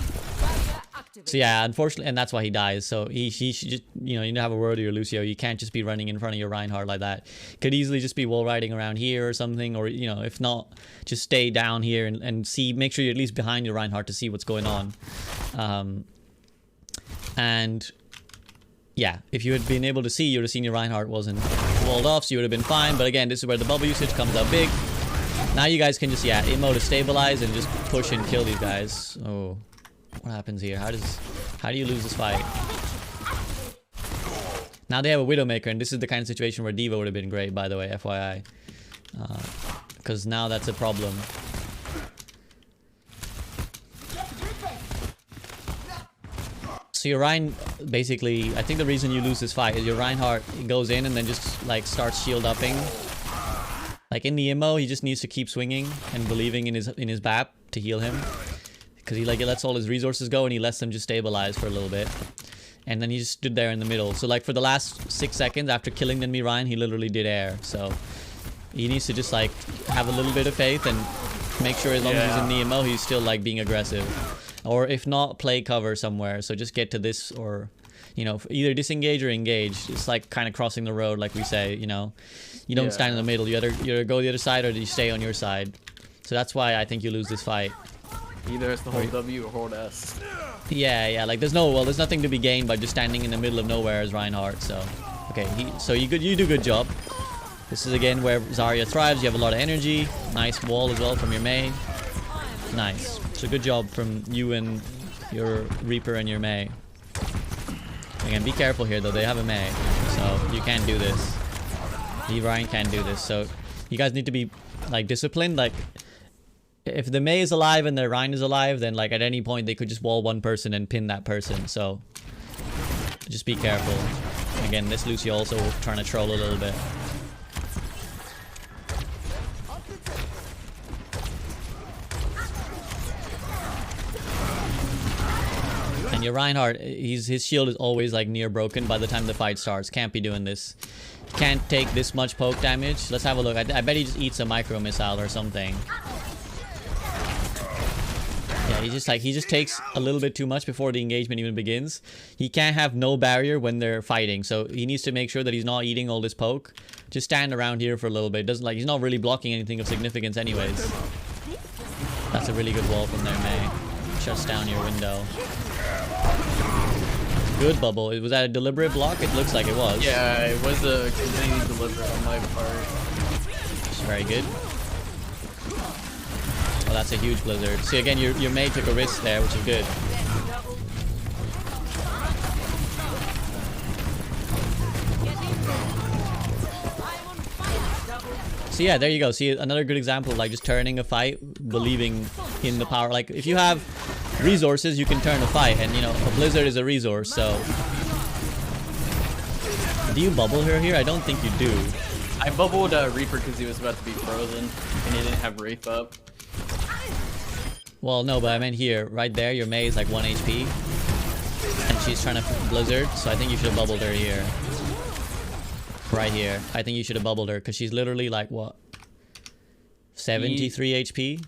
So yeah, unfortunately, and that's why he dies. So he should just, you know, you need to have a word with your Lucio. You can't just be running in front of your Reinhardt like that. Could easily just be wall riding around here or something. Or, you know, if not, just stay down here and see, make sure you're at least behind your Reinhardt to see what's going on. And... yeah, if you had been able to see, you would have seen your Reinhardt wasn't walled off, so you would have been fine. But again, this is where the bubble usage comes out big. Now you guys can just, yeah, immo to stabilize and just push and kill these guys. Oh, what happens here? How do you lose this fight? Now they have a Widowmaker, and this is the kind of situation where D.Va would have been great, by the way, FYI. Because now that's a problem. So your Rein, basically, I think the reason you lose this fight is your Reinhardt goes in and then just like starts shield upping. Like in the immo, he just needs to keep swinging and believing in his BAP to heal him, because he like lets all his resources go and he lets them just stabilize for a little bit, and then he just stood there in the middle. So like for the last 6 seconds after killing the Rein, he literally did air. So he needs to just like have a little bit of faith and make sure as long as he's in the immo, he's still like being aggressive. Or if not, play cover somewhere. So just get to this, or, you know, either disengage or engage. It's like kind of crossing the road, like we say, you know. You don't stand in the middle. You either go the other side or you stay on your side. So that's why I think you lose this fight. Either it's the hold W or hold S. Yeah, like there's nothing to be gained by just standing in the middle of nowhere as Reinhardt. So, okay, so you do a good job. This is again where Zarya thrives. You have a lot of energy. Nice wall as well from your Mei. Nice. So good job from you and your Reaper and your Mei. Again, be careful here though. They have a Mei. So you can't do this. Ryan can't do this. So you guys need to be like disciplined. Like if the Mei is alive and the Ryan is alive, then like at any point they could just wall one person and pin that person. So just be careful. Again, this Lucio also trying to troll a little bit. And your Reinhardt, his shield is always like near broken by the time the fight starts. Can't be doing this. Can't take this much poke damage. Let's have a look. I bet he just eats a micro missile or something. Yeah, he just takes a little bit too much before the engagement even begins. He can't have no barrier when they're fighting, so he needs to make sure that he's not eating all this poke. Just stand around here for a little bit. Doesn't like he's not really blocking anything of significance anyways. That's a really good wall from there, Mei. Shuts down your window. Good bubble. Was that a deliberate block? It looks like it was. Yeah, it was a completely deliberate on my part. It's very good. Oh, that's a huge blizzard. See, again, your Mei took a risk there, which is good. So yeah, there you go. See, another good example of like just turning a fight, believing in the power. Like if you have resources, you can turn a fight, and you know a blizzard is a resource. So do you bubble her here? I don't think you do. I bubbled Reaper because he was about to be frozen and he didn't have Wraith up. Well, no, but I meant here, right there. Your Mei is like 1 HP, and she's trying to blizzard. So I think you should have bubbled her here. Right here. I think you should have bubbled her because she's literally like what? 73 HP.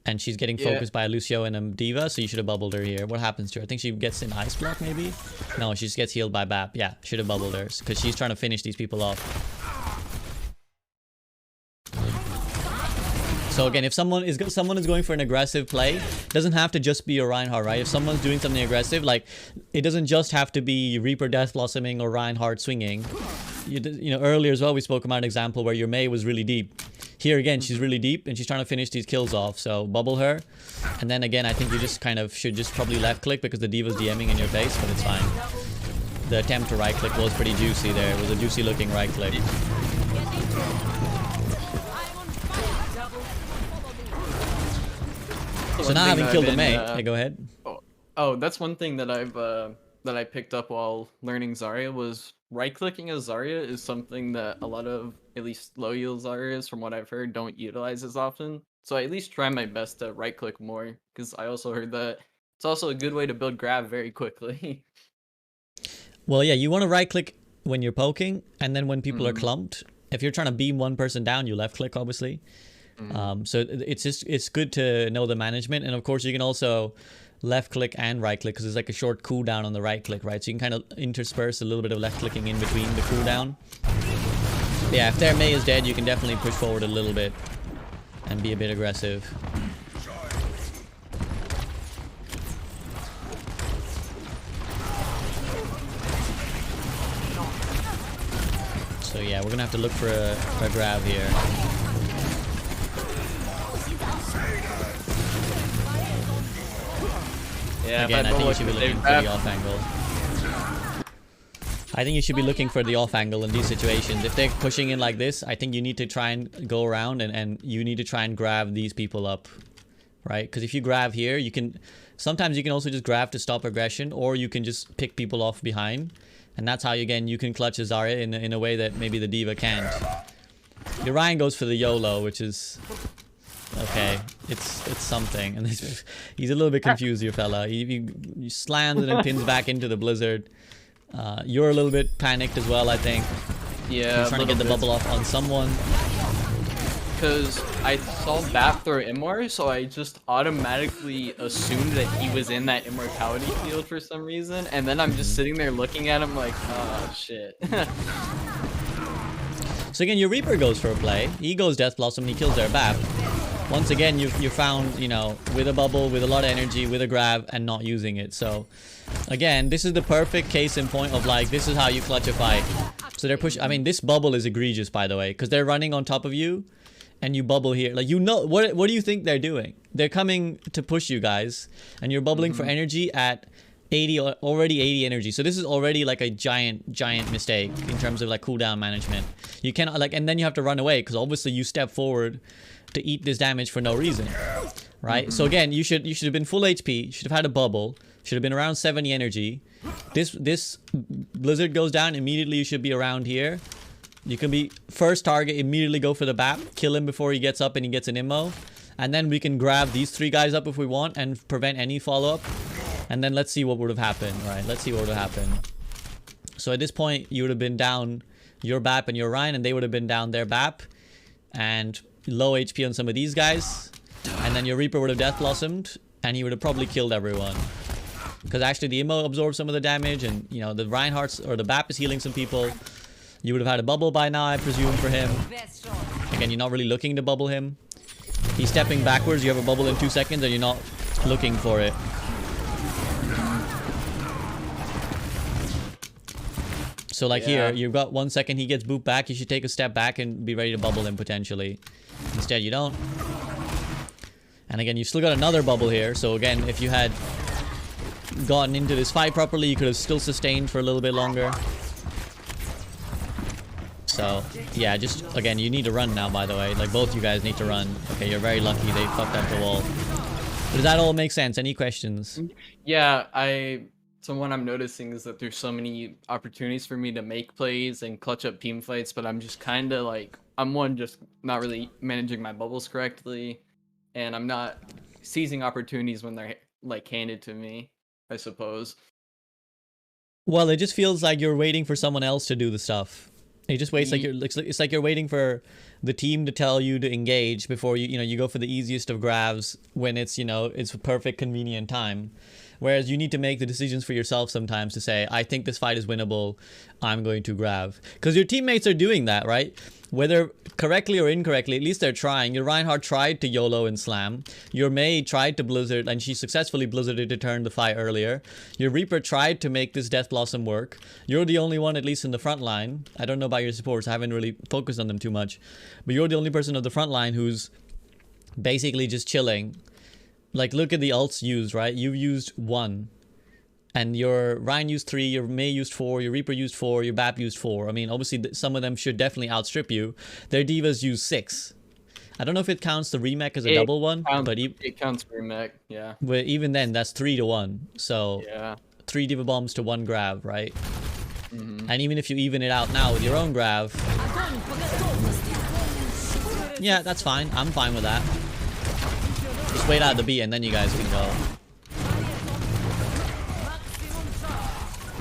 And she's getting focused by a Lucio and a Diva, so you should have bubbled her here. What happens to her? I think she gets an Ice Block, maybe? No, she just gets healed by BAP. Yeah, should have bubbled her because she's trying to finish these people off. So again, if someone is going for an aggressive play, it doesn't have to just be your Reinhardt, right? If someone's doing something aggressive, like it doesn't just have to be Reaper Death Blossoming or Reinhardt swinging. You know, earlier as well, we spoke about an example where your Mei was really deep. Here again, she's really deep and she's trying to finish these kills off. So bubble her. And then again, I think you just kind of should just probably left click because the Diva's DMing in your face, but it's fine. The attempt to right click was pretty juicy there. It was a juicy looking right click. So now having killed the Mei, hey, go ahead. Oh, that's one thing that I picked up while learning Zarya was right-clicking as Zarya is something that a lot of, at least low-yield Zaryas, from what I've heard, don't utilize as often. So I at least try my best to right-click more, because I also heard that it's also a good way to build grab very quickly. Well, yeah, you want to right-click when you're poking, and then when people are clumped. If you're trying to beam one person down, you left-click, obviously. So it's good to know the management, and of course you can also left click and right click because there's like a short cooldown on the right click, right? So you can kind of intersperse a little bit of left clicking in between the cooldown. Yeah, if their Mei is dead, you can definitely push forward a little bit and be a bit aggressive. So yeah, we're gonna have to look for a grab here. Yeah, again, I think you should be looking for the off angle. I think you should be looking for the off angle in these situations. If they're pushing in like this, I think you need to try and go around and you need to try and grab these people up, right? Because if you grab here, you can... Sometimes you can also just grab to stop aggression, or you can just pick people off behind. And that's how, again, you can clutch a Zarya in a way that maybe the Diva can't. Your Ryan goes for the YOLO, which is... Okay, it's something, and he's a little bit confused, your fella. He slams and then pins back into the blizzard. You're a little bit panicked as well, I think. Yeah, he's trying to get the bubble off on someone. Because I saw BAP throw Immor, so I just automatically assumed that he was in that immortality field for some reason, and then I'm just sitting there looking at him like, oh shit. So again, your Reaper goes for a play. He goes Death Blossom and he kills their BAP. Once again, you found, you know, with a bubble, with a lot of energy, with a grab, and not using it. So, again, this is the perfect case in point of, like, this is how you clutch a fight. So they're pushing... I mean, this bubble is egregious, by the way, because they're running on top of you, and you bubble here. Like, you know... What do you think they're doing? They're coming to push you guys, and you're bubbling for energy at 80 already 80 energy. So this is already like a giant mistake in terms of like cooldown management. You cannot like, and then you have to run away because obviously you step forward to eat this damage for no reason, right? So again, you should have been full HP. You should have had a bubble. Should have been around 70 energy. This blizzard goes down immediately. You should be around here. You can be first target, immediately go for the BAP, kill him before he gets up and he gets an immo, and then we can grab these 3 guys up if we want and prevent any follow-up. And then let's see what would have happened, right? Let's see what would have happened. So at this point, you would have been down your BAP and your Ryan, and they would have been down their BAP and low HP on some of these guys. And then your Reaper would have Death Blossomed, and he would have probably killed everyone. Because actually the immo absorbs some of the damage, and you know, the Reinhardt's or the BAP is healing some people. You would have had a bubble by now, I presume, for him. Again, you're not really looking to bubble him. He's stepping backwards, you have a bubble in 2 seconds, and you're not looking for it. So like here, you've got 1 second, he gets booped back, you should take a step back and be ready to bubble him potentially. Instead, you don't. And again, you've still got another bubble here, so again, if you had gotten into this fight properly, you could have still sustained for a little bit longer. So, yeah, just, again, you need to run now, by the way. Like, both you guys need to run. Okay, you're very lucky they fucked up the wall. But does that all make sense? Any questions? Yeah, so what I'm noticing is that there's so many opportunities for me to make plays and clutch up team fights, but I'm just kind of like, I'm just not really managing my bubbles correctly, and I'm not seizing opportunities when they're like handed to me, I suppose. Well, it just feels like you're waiting for someone else to do the stuff. It just waits like it's like you're waiting for the team to tell you to engage before you go for the easiest of grabs when it's it's a perfect convenient time. Whereas you need to make the decisions for yourself sometimes to say, I think this fight is winnable, I'm going to grab. Because your teammates are doing that, right? Whether correctly or incorrectly, at least they're trying. Your Reinhardt tried to YOLO and slam. Your Mei tried to Blizzard, and she successfully Blizzarded to turn the fight earlier. Your Reaper tried to make this Death Blossom work. You're the only one, at least in the front line. I don't know about your supports. I haven't really focused on them too much. But you're the only person of the front line who's basically just chilling. Like, look at the ults used, right? You've used 1. And your Ryan used 3, your Mei used 4, your Reaper used 4, your BAP used 4. I mean, obviously, some of them should definitely outstrip you. Their divas use 6. I don't know if it counts the remake as a double one, but it counts remake, yeah. But even then, that's 3 to 1. So, yeah. 3 diva bombs to 1 grab, right? And even if you even it out now with your own grab, yeah, that's fine. I'm fine with that. Just wait out the beat and then you guys can go.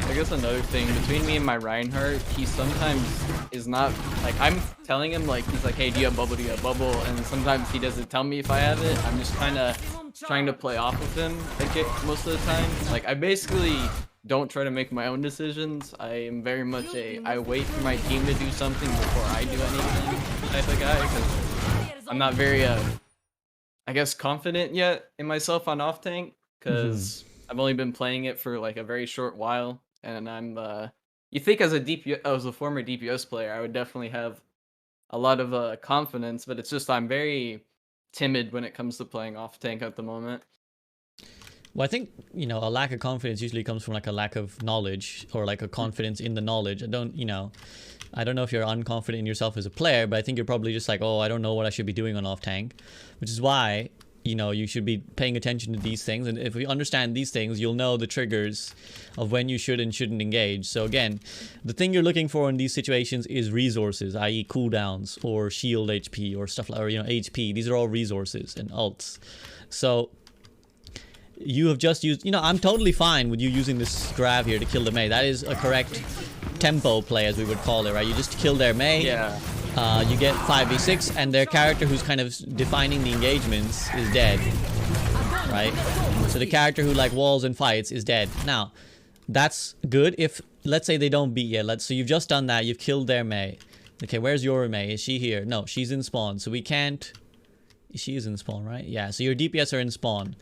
I guess another thing, between me and my Reinhardt, he sometimes is not, like, I'm telling him, like, he's like, hey, do you have bubble, and sometimes he doesn't tell me if I have it. I'm just kind of trying to play off of him, like, most of the time. Like, I basically don't try to make my own decisions. I am very much I wait for my team to do something before I do anything type of guy, because I'm not very, I guess, confident yet in myself on off-tank, because I've only been playing it for, like, a very short while. And I'm, you think as a former DPS player, I would definitely have a lot of confidence, but it's just I'm very timid when it comes to playing off tank at the moment. Well, I think, a lack of confidence usually comes from like a lack of knowledge or like a confidence in the knowledge. I don't know if you're unconfident in yourself as a player, but I think you're probably just like, oh, I don't know what I should be doing on off tank, which is why you should be paying attention to these things. And if you understand these things, you'll know the triggers of when you should and shouldn't engage. So again, the thing you're looking for in these situations is resources, i.e. cooldowns or shield HP or stuff like, or, HP. These are all resources and ults. So you have just used, I'm totally fine with you using this grab here to kill the Mei. That is a correct tempo play, as we would call it, right? You just kill their Mei. Yeah. You get 5v6, and their character who's kind of defining the engagements is dead, right? So the character who like walls and fights is dead. Now, that's good if, let's say they don't beat yet. So you've just done that, you've killed their Mei. Okay, where's your Mei? Is she here? No, she's in spawn, so we can't... She is in spawn, right? Yeah, so your DPS are in spawn.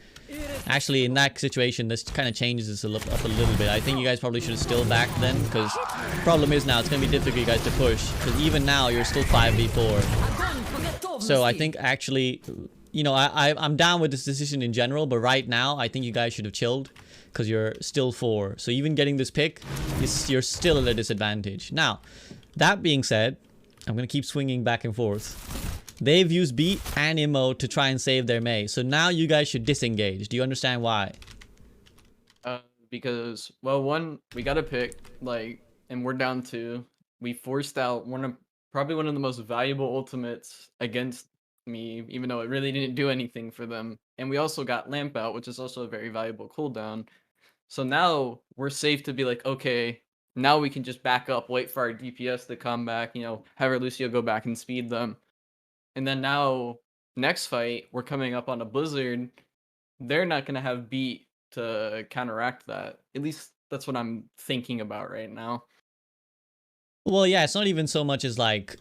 Actually, in that situation, this kind of changes this up a little bit. I think you guys probably should have still backed then, because the problem is now it's going to be difficult for you guys to push, because even now you're still 5v4. So I think actually you know, I'm down with this decision in general, but right now I think you guys should have chilled because you're still 4. So even getting this pick, you're still at a disadvantage. Now, that being said, I'm going to keep swinging back and forth. They've used beat and immo to try and save their Mei. So now you guys should disengage. Do you understand why? Because, well, one, we got a pick, like, and we're down 2. We forced out probably one of the most valuable ultimates against me, even though it really didn't do anything for them. And we also got lamp out, which is also a very valuable cooldown. So now we're safe to be like, okay, now we can just back up, wait for our DPS to come back, you know, have our Lucio go back and speed them. And then now, next fight, we're coming up on a Blizzard. They're not going to have beat to counteract that. At least that's what I'm thinking about right now. Well, yeah, it's not even so much as like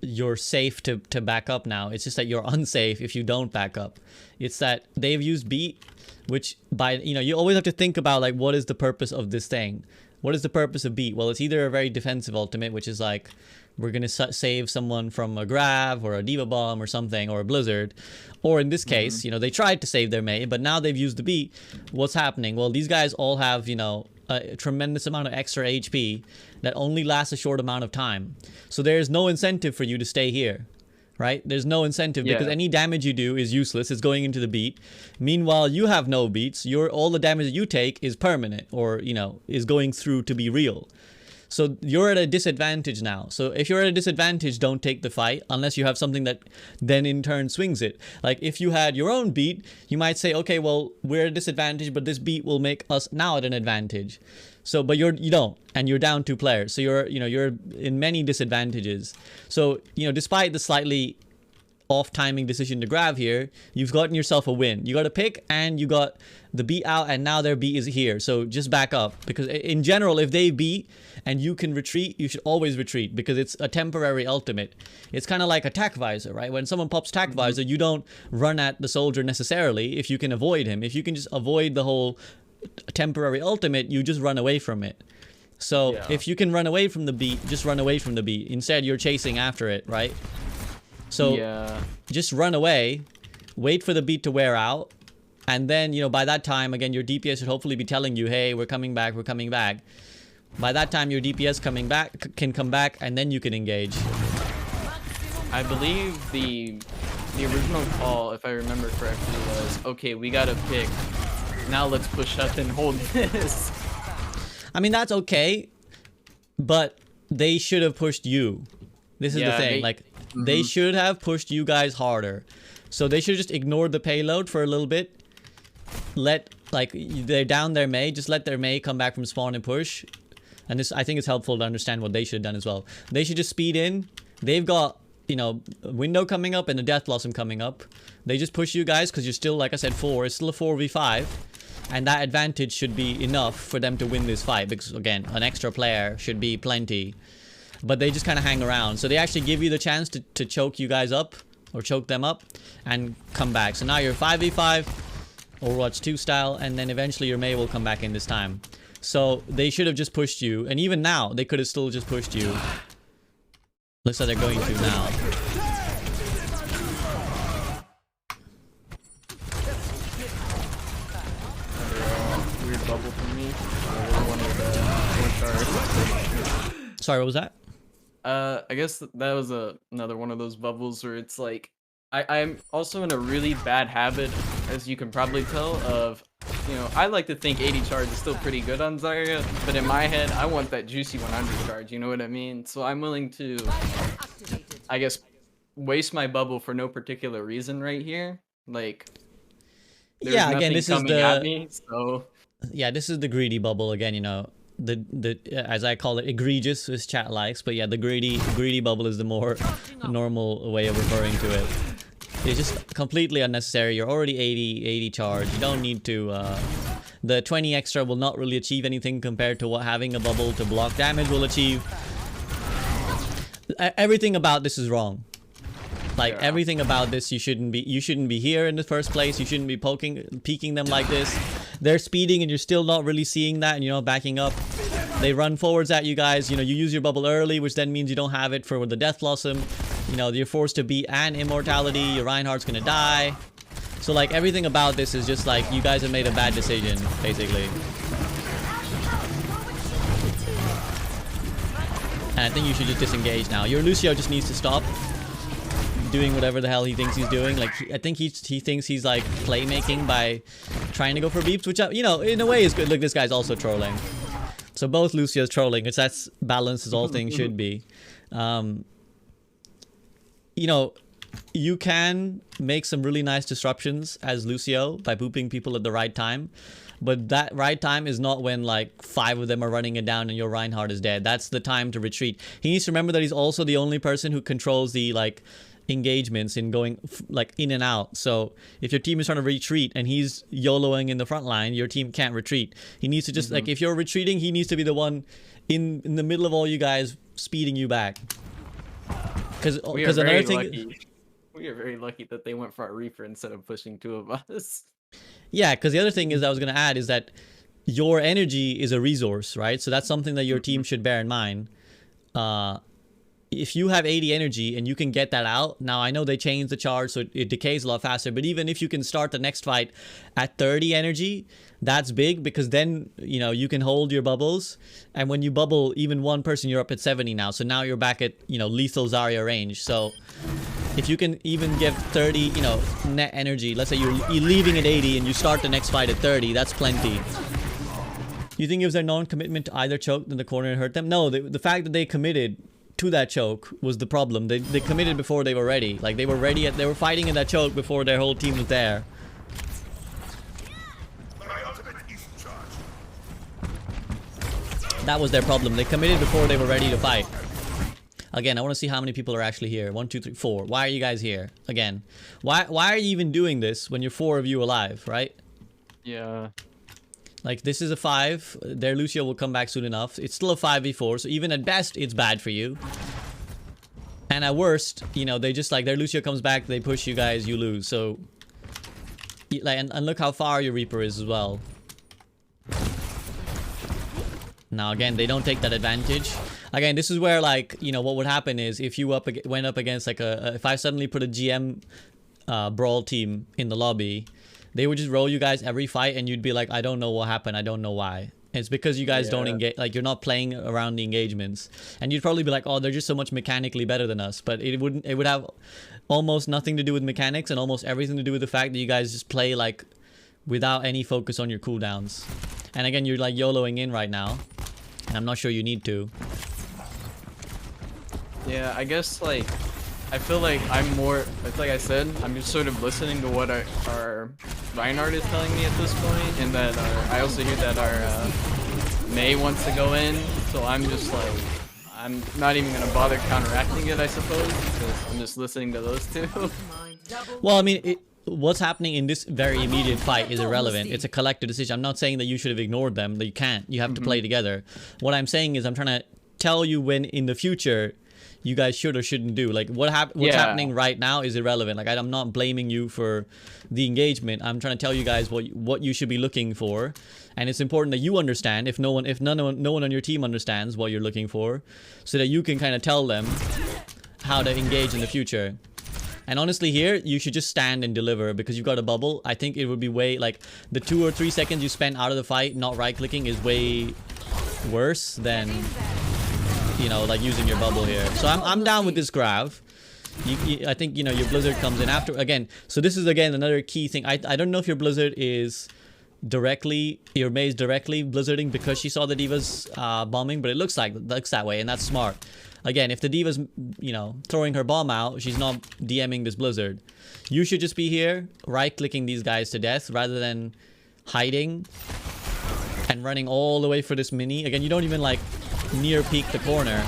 you're safe to back up now. It's just that you're unsafe if you don't back up. It's that they've used beat, which by, you know, you always have to think about like, what is the purpose of this thing? What is the purpose of beat? Well, it's either a very defensive ultimate, which is like, we're going to save someone from a Grav or a Diva Bomb or something, or a Blizzard. Or in this case, you know, they tried to save their Mei, but now they've used the beat. What's happening? Well, these guys all have, you know, a tremendous amount of extra HP that only lasts a short amount of time. So there's no incentive for you to stay here, right? There's no incentive because any damage you do is useless. It's going into the beat. Meanwhile, you have no beats. All the damage that you take is permanent, or, you know, is going through to be real. So you're at a disadvantage now. So if you're at a disadvantage, don't take the fight unless you have something that then in turn swings it. Like if you had your own beat, you might say, okay, well, we're at a disadvantage, but this beat will make us now at an advantage. So, but you don't, and you're down 2 players. So you're in many disadvantages. So, you know, despite the slightly off timing decision to grab here, you've gotten yourself a win. You got a pick and you got the beat out, and now their beat is here. So just back up, because in general, if they beat and you can retreat, you should always retreat because it's a temporary ultimate. It's kind of like attack visor, right? When someone pops attack visor, you don't run at the soldier necessarily if you can avoid him. If you can just avoid the whole temporary ultimate, you just run away from it. So if you can run away from the beat, just run away from the beat. Instead, you're chasing after it, right? So just run away, wait for the beat to wear out, and then, you know, by that time, again, your DPS should hopefully be telling you, hey, we're coming back, we're coming back. By that time, your DPS can come back, and then you can engage. I believe the original call, if I remember correctly, was, okay, we got a pick. Now let's push up and hold this. I mean, that's okay, but they should have pushed you. This is the thing, they should have pushed you guys harder. So they should just ignore the payload for a little bit. They're down their Mei, just let their Mei come back from spawn and push. And this, I think it's helpful to understand what they should have done as well. They should just speed in. They've got, you know, a window coming up and a Death Blossom coming up. They just push you guys because you're still, like I said, 4. It's still a 4v5. And that advantage should be enough for them to win this fight. Because, again, an extra player should be plenty. But they just kind of hang around. So they actually give you the chance to choke you guys up. Or choke them up. And come back. So now you're 5v5. Overwatch 2 style. And then eventually your Mei will come back in this time. So they should have just pushed you. And even now, they could have still just pushed you. Looks like they're going to now. Weird bubble for me. Sorry, what was that? I guess that was another one of those bubbles where it's like, I'm also in a really bad habit, as you can probably tell, of, you know, I like to think 80 charge is still pretty good on Zarya, but in my head, I want that juicy 100 charge, you know what I mean? So I'm willing to, I guess, waste my bubble for no particular reason right here. Like, yeah, again, this is so yeah, this is the greedy bubble again, you know. The as I call it, egregious, as chat likes, but yeah, the greedy bubble is the more normal way of referring to it. It's just completely unnecessary. You're already 80 charge. You don't need to. The 20 extra will not really achieve anything compared to what having a bubble to block damage will achieve. Everything about this is wrong. Like everything about this, you shouldn't be here in the first place. You shouldn't be peeking them like this. They're speeding and you're still not really seeing that, and you're not backing up. They run forwards at you guys. You know, you use your bubble early, which then means you don't have it for the Death Blossom. You know, you're forced to beat an immortality. Your Reinhardt's gonna die. So like everything about this is just like you guys have made a bad decision, basically. And I think you should just disengage now. Your Lucio just needs to stop doing whatever the hell he thinks he's doing. Like I think he thinks he's like playmaking by trying to go for beeps, which you know, in a way is good. Look, this guy's also trolling. So both Lucio's trolling. That's balanced as all things should be. You know, you can make some really nice disruptions as Lucio by booping people at the right time. But that right time is not when like 5 of them are running it down and your Reinhardt is dead. That's the time to retreat. He needs to remember that he's also the only person who controls the like engagements in going like in and out. So if your team is trying to retreat and he's YOLOing in the front line, your team can't retreat. He needs to just like, if you're retreating, he needs to be the one in the middle of all you guys speeding you back. Because another thing, we are very lucky that they went for our Reaper instead of pushing 2 of us. Yeah, because the other thing is I was going to add is that your energy is a resource, right? So that's something that your team should bear in mind. If you have 80 energy and you can get that out, now I know they changed the charge so it decays a lot faster, but even if you can start the next fight at 30 energy, that's big because then, you know, you can hold your bubbles. And when you bubble even one person, you're up at 70 now. So now you're back at, you know, lethal Zarya range. So if you can even give 30, you know, net energy, let's say you're leaving at 80 and you start the next fight at 30, that's plenty. You think it was their non-commitment to either choke in the corner and hurt them? No, the fact that they committed to that choke was the problem. They committed before they were ready. Like they were ready they were fighting in that choke before their whole team was there. That was their problem. They committed before they were ready to fight. Again, I want to see how many people are actually here. 1, 2, 3, 4. Why are you guys here? Again, why are you even doing this when you're 4 of you alive, right? Yeah. Like, this is a 5. Their Lucio will come back soon enough. It's still a 5v4, so even at best, it's bad for you. And at worst, you know, they just, like, their Lucio comes back, they push you guys, you lose. So, like, and look how far your Reaper is as well. Now, again, they don't take that advantage. Again, this is where, like, you know, what would happen is if you went up against, like, if I suddenly put a GM brawl team in the lobby, they would just roll you guys every fight and you'd be like, I don't know what happened, I don't know why. It's because you guys don't engage, like, you're not playing around the engagements. And you'd probably be like, oh, they're just so much mechanically better than us. But it would have almost nothing to do with mechanics and almost everything to do with the fact that you guys just play, like, without any focus on your cooldowns. And again, you're, like, YOLOing in right now. And I'm not sure you need to. Yeah, I guess, like, I feel like I'm more, it's like I said, I'm just sort of listening to what our Reinhardt is telling me at this point, and that I also hear that our Mei wants to go in, so I'm just like, I'm not even going to bother counteracting it, I suppose, because I'm just listening to those two. Well, I mean, what's happening in this very immediate fight is irrelevant. It's a collective decision. I'm not saying that you should have ignored them, that you can't. You have to play together. What I'm saying is I'm trying to tell you when in the future you guys should or shouldn't do. Like, what's happening right now is irrelevant. Like, I'm not blaming you for the engagement. I'm trying to tell you guys what you should be looking for. And it's important that you understand, if no one on your team understands what you're looking for, so that you can kind of tell them how to engage in the future. And honestly here, you should just stand and deliver because you've got a bubble. I think it would be way, like, the 2 or 3 seconds you spend out of the fight not right-clicking is way worse than, you know, like, using your bubble here. So I'm down with this graph. I think, you know, your Blizzard comes in after, again. So this is, again, another key thing. I don't know if your Blizzard is directly, your Mei's directly Blizzarding because she saw the D.Va's bombing, but it looks that way, and that's smart. Again, if the D.Va's, you know, throwing her bomb out, she's not DMing this Blizzard. You should just be here, right-clicking these guys to death rather than hiding and running all the way for this mini. Again, you don't even, like, near peek the corner.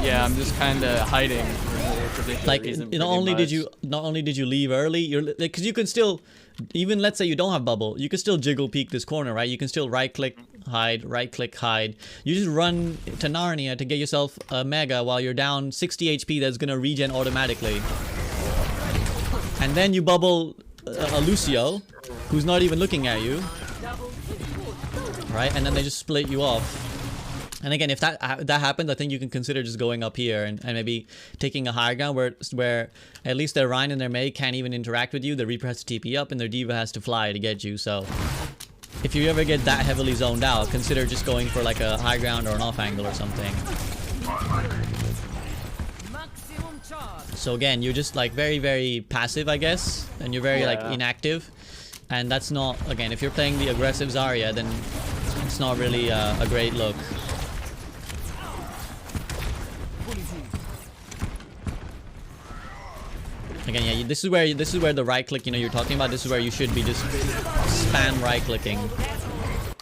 Yeah, I'm just kind of hiding. Like, not only did you leave early, you're, because you can still, even let's say you don't have bubble, you can still jiggle peek this corner, right? You can still right click hide. You just run to Narnia to get yourself a mega while you're down 60 HP that's gonna regen automatically, and then you bubble a Lucio who's not even looking at you, right? And then they just split you off. And again, if that happens, I think you can consider just going up here and maybe taking a higher ground where at least their Rhine and their Mei can't even interact with you. The Reaper has to TP up and their Diva has to fly to get you. So if you ever get that heavily zoned out, consider just going for like a high ground or an off angle or something. So again, you're just like very, very passive, I guess, and you're very like inactive. And that's not, again, if you're playing the aggressive Zarya, then it's not really a great look. Again, yeah, this is where the right click, you know, you're talking about. This is where you should be just spam right clicking.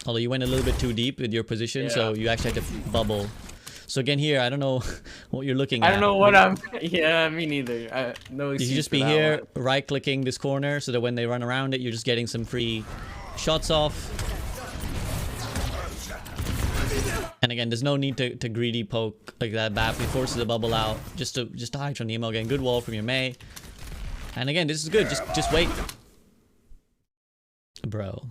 Although you went a little bit too deep with your position, so you actually had to bubble. So again, here, I don't know what you're looking at. I don't know what I'm. Yeah, me neither. No excuse. You should just be here, right clicking this corner, so that when they run around it, you're just getting some free shots off. And again, there's no need to greedy poke like that. BAP, he forces the bubble out just to hide from the emo. Again, good wall from your Mei. And again, this is good. Just wait, bro.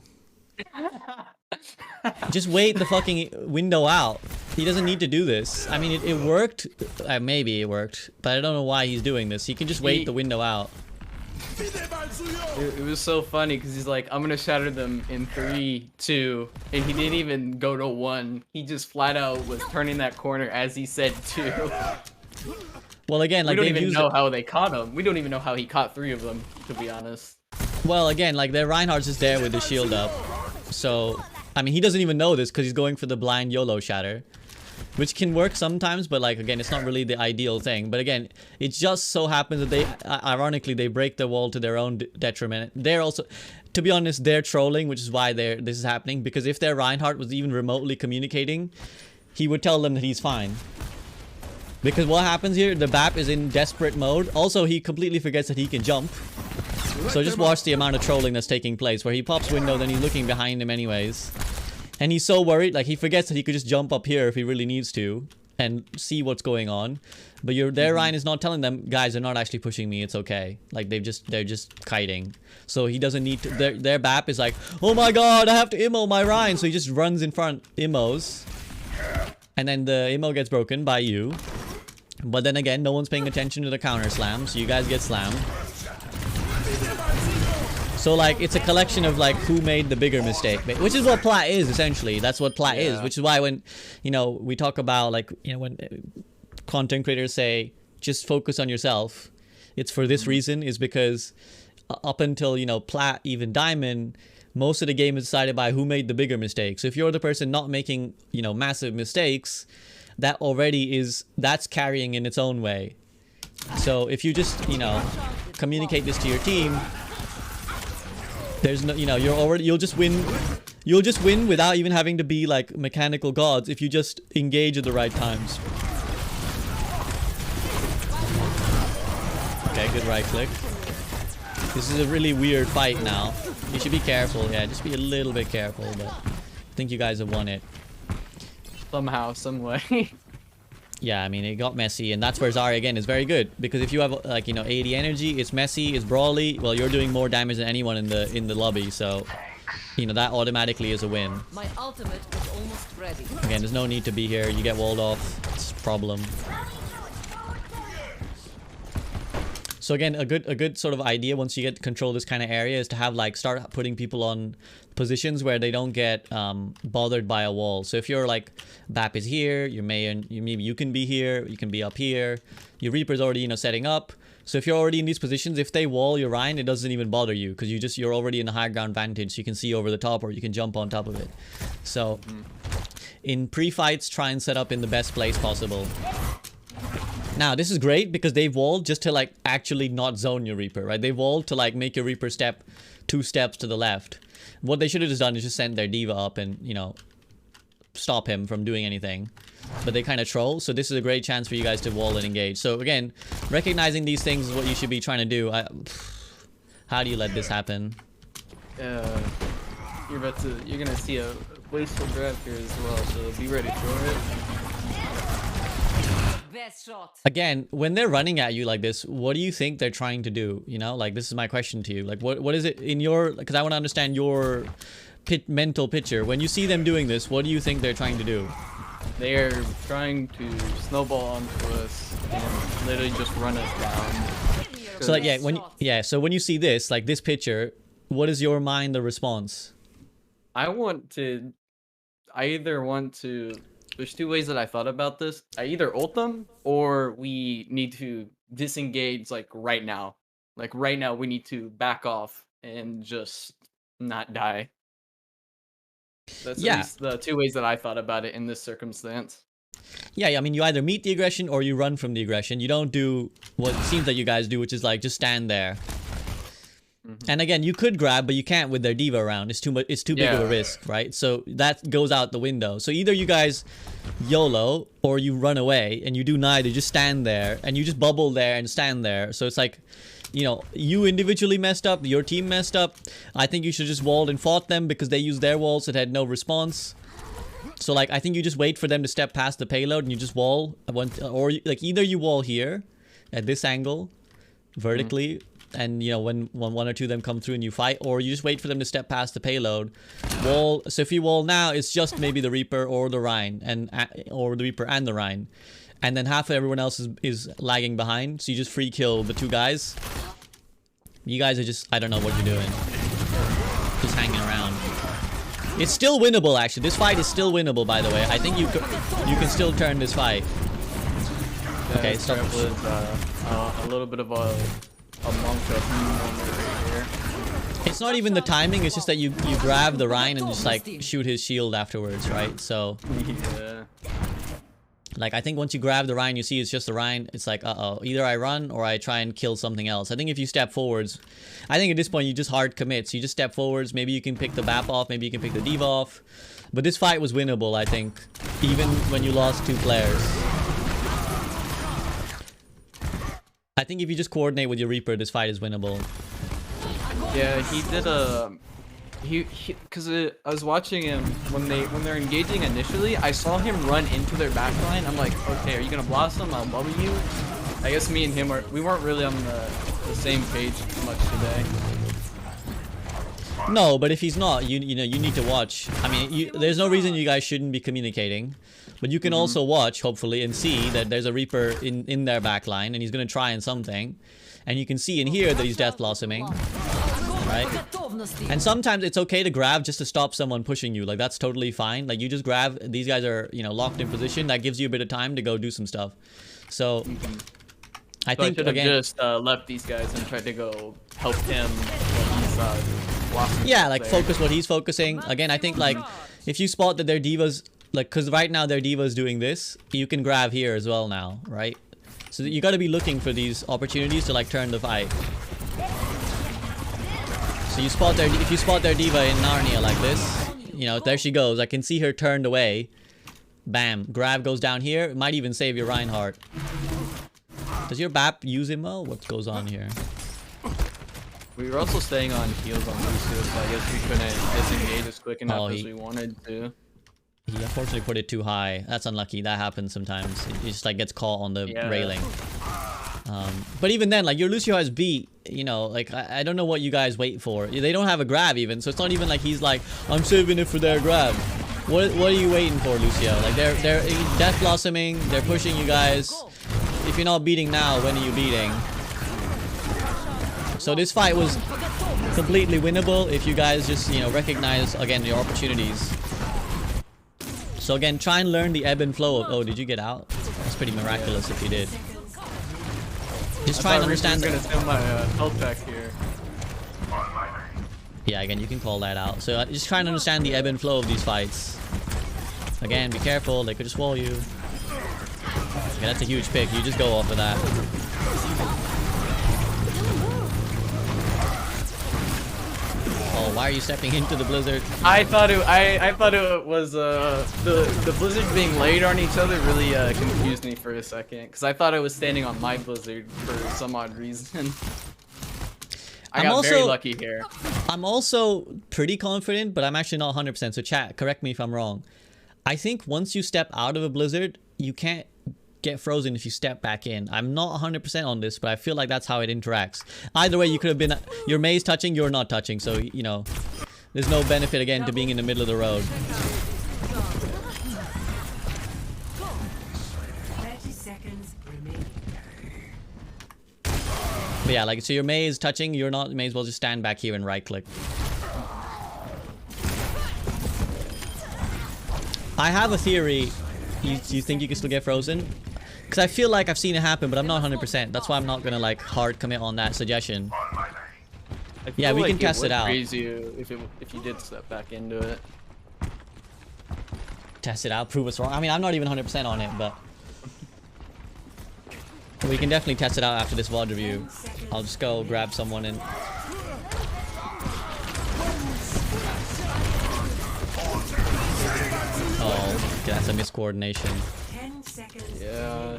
Just wait the fucking window out. He doesn't need to do this. I mean, it worked. Maybe it worked, but I don't know why he's doing this. He can just wait the window out. It was so funny because he's like, I'm gonna shatter them in 3, 2, and he didn't even go to 1. He just flat out was turning that corner as he said 2. Well, again, like we don't even know how they caught him. We don't even know how he caught 3 of them, to be honest. Well, again, like their Reinhardt's just there with the shield up, so I mean he doesn't even know this because he's going for the blind YOLO shatter, which can work sometimes, but like again, it's not really the ideal thing. But again, it just so happens that they, ironically, they break the wall to their own detriment. They're also, to be honest, they're trolling, which is why this is happening. Because if their Reinhardt was even remotely communicating, he would tell them that he's fine. Because what happens here, the BAP is in desperate mode. Also, he completely forgets that he can jump. So just watch the amount of trolling that's taking place, where he pops window, then he's looking behind him anyways. And he's so worried, like he forgets that he could just jump up here if he really needs to and see what's going on. But their Ryan is not telling them, guys, they're not actually pushing me, it's okay. Like they're just kiting. So he doesn't need to, their BAP is like, oh my god, I have to immo my Ryan. So he just runs in front, immos. And then the immo gets broken by you. But then again, no one's paying attention to the counter slam, so you guys get slammed. So like it's a collection of like who made the bigger mistake, which is what plat is essentially. That's what plat is, which is why when, you know, we talk about like, you know, when content creators say just focus on yourself, it's for this reason, is because up until, you know, plat, even diamond, most of the game is decided by who made the bigger mistake. So if you're the person not making, you know, massive mistakes, that already is, that's carrying in its own way. So if you just, you know, communicate this to your team, there's no, you know, you'll just win without even having to be like mechanical gods if you just engage at the right times. Okay, good right click. This is a really weird fight now. You should be careful, yeah, just be a little bit careful, but I think you guys have won it. Somehow, some way. Yeah, I mean, it got messy, and that's where Zarya, again, is very good. Because if you have, like, you know, 80 energy, it's messy, it's brawly, well, you're doing more damage than anyone in the lobby, so, you know, that automatically is a win. My ultimate is almost ready. Again, there's no need to be here. You get walled off. It's a problem. So again, a good sort of idea once you get to control this kind of area is to have like start putting people on positions where they don't get bothered by a wall. So if you're like BAP is here, your Mei and maybe you can be here, you can be up here. Your Reaper's already, you know, setting up. So if you're already in these positions, if they wall your Ryan, it doesn't even bother you because you're already in the high ground vantage. So you can see over the top or you can jump on top of it. So in pre-fights, try and set up in the best place possible. Now, this is great because they've walled just to like actually not zone your Reaper, right? They've walled to like make your Reaper step 2 steps to the left. What they should have just done is just send their Diva up and, you know, stop him from doing anything. But they kind of troll, so this is a great chance for you guys to wall and engage. So again, recognizing these things is what you should be trying to do. How do you let this happen? You're gonna see a wasteful draft here as well, so be ready for it. Best shot. Again, when they're running at you like this, what do you think they're trying to do? You know, like this is my question to you. Like what is it in your, because I want to understand your mental picture. When you see them doing this, what do you think they're trying to do? They're trying to snowball onto us and literally just run us down. So like so when you see this, like this picture, what is your mind the response? I either want to. There's two ways that I thought about this. I either ult them or we need to disengage like right now. Like right now we need to back off and just not die. That's at least the two ways that I thought about it in this circumstance. Yeah, I mean, you either meet the aggression or you run from the aggression. You don't do what it seems that you guys do, which is like just stand there. And again, you could grab, but you can't with their diva around. It's too much. It's too big of a risk, right? So that goes out the window. So either you guys YOLO or you run away, and you do neither. Just stand there and you just bubble there and stand there. So it's like, you know, you individually messed up, your team messed up. I think you should just walled and fought them because they used their walls that had no response. So like, I think you just wait for them to step past the payload and you just wall, or like either you wall here at this angle vertically. And you know, when one or two of them come through and you fight, or you just wait for them to step past the payload, wall. So if you wall now, it's just maybe the Reaper or the Rhine, or the Reaper and the Rhine, and then half of everyone else is lagging behind. So you just free kill the two guys. You guys are just, I don't know what you're doing, just hanging around. It's still winnable, actually. This fight is still winnable, by the way. I think you can still turn this fight. Okay, stop. A little bit of a monk right here. It's not even the timing, it's just that you grab the Rhine and just like shoot his shield afterwards, right? So Yeah. like, I think once you grab the Rhine, you see it's just the Rhine, it's like, uh-oh, either I run or I try and kill something else. I think if you step forwards, I think at this point you just hard commit. So you just step forwards, maybe you can pick the BAP off, maybe you can pick the diva off. But this fight was winnable, I think, even when you lost 2 players. I think if you just coordinate with your Reaper, this fight is winnable. Yeah, he did a... Because I was watching him when they're engaging initially. I saw him run into their backline. I'm like, okay, are you gonna blossom? I'll bubble you. I guess me and him we weren't really on the same page much today. No, but if he's not, you know, you need to watch. I mean, there's no reason you guys shouldn't be communicating, but you can also watch, hopefully, and see that there's a Reaper in their backline, and he's gonna try and something, and you can see and hear that he's death blossoming, right? And sometimes it's okay to grab just to stop someone pushing you. Like, that's totally fine. Like, you just grab. These guys are, you know, locked in position. That gives you a bit of time to go do some stuff. So I think I should have again, just left these guys and tried to go help him when he's yeah, like focus what he's focusing. Again, I think like if you spot that their divas, like, because right now their diva's doing this, you can grab here as well now, right? So you got to be looking for these opportunities to like turn the fight. So you spot their, if you spot their diva in Narnia like this, you know, there she goes. I can see her turned away. Bam, grab goes down here. It might even save your Reinhardt. Does your BAP use him well? What goes on here? We were also staying on heals on Lucio, so I guess we couldn't disengage as quick enough as we wanted to. He unfortunately put it too high. That's unlucky. That happens sometimes. It just like gets caught on the railing. But even then, like, your Lucio has beat, you know, like, I don't know what you guys wait for. They don't have a grab even, so it's not even like he's like, I'm saving it for their grab. What are you waiting for, Lucio? Like, they're death blossoming, they're pushing you guys. If you're not beating now, when are you beating? So this fight was completely winnable if you guys just, you know, recognize, again, your opportunities. So again, try and learn the ebb and flow of... Oh, did you get out? That's pretty miraculous if you did. Just try and understand... I'm gonna send my health pack here. Yeah, again, you can call that out. So just try and understand the ebb and flow of these fights. Again, be careful. They could just wall you. Okay, that's a huge pick. You just go off of that. Oh, why are you stepping into the blizzard? I thought it was the blizzard being laid on each other really confused me for a second, because I thought I was standing on my blizzard for some odd reason. I got very lucky here. I'm also pretty confident, but I'm actually not 100%. So chat, correct me if I'm wrong. I think once you step out of a blizzard, you can't get frozen if you step back in. I'm not 100% on this, but I feel like that's how it interacts. Either way, you could have been... Your maze touching, you're not touching. So, you know, there's no benefit, again, to being in the middle of the road. yeah, like, so your Mei is touching, you're not, may as well just stand back here and right click. I have a theory. You think you can still get frozen? Because I feel like I've seen it happen, but I'm not 100%. That's why I'm not gonna like hard commit on that suggestion. Yeah, we can test it out. Freeze you if you did step back into it. Test it out, prove us wrong. I mean, I'm not even 100% on it, but we can definitely test it out after this VOD review. I'll just go grab someone and... Oh, okay, that's a miscoordination. 10 seconds. Yeah.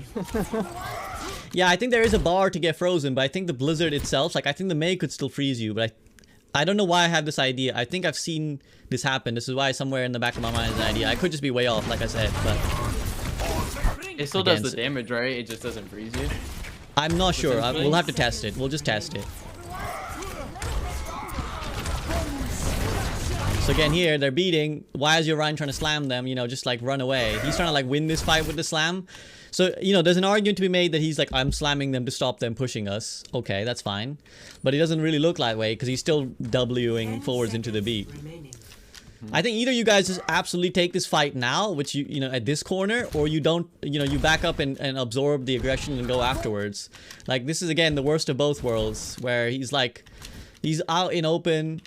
Yeah, I think there is a bar to get frozen, but I think the blizzard itself, like I think the Mei could still freeze you, but I don't know why I have this idea. I think I've seen this happen. This is why somewhere in the back of my mind is an idea. I could just be way off, like I said, but... It still does the damage, right? It just doesn't freeze you? I'm not sure. We'll have to test it. We'll just test it. So again here, they're beating. Why is your Ryan trying to slam them? You know, just like run away. He's trying to like win this fight with the slam. So, you know, there's an argument to be made that he's like, I'm slamming them to stop them pushing us. Okay, that's fine. But it doesn't really look that way because he's still Wing forwards into the beat. I think either you guys just absolutely take this fight now, which you know, at this corner, or you don't, you know, you back up and absorb the aggression and go afterwards. Like, this is again the worst of both worlds, where he's like, he's out in open,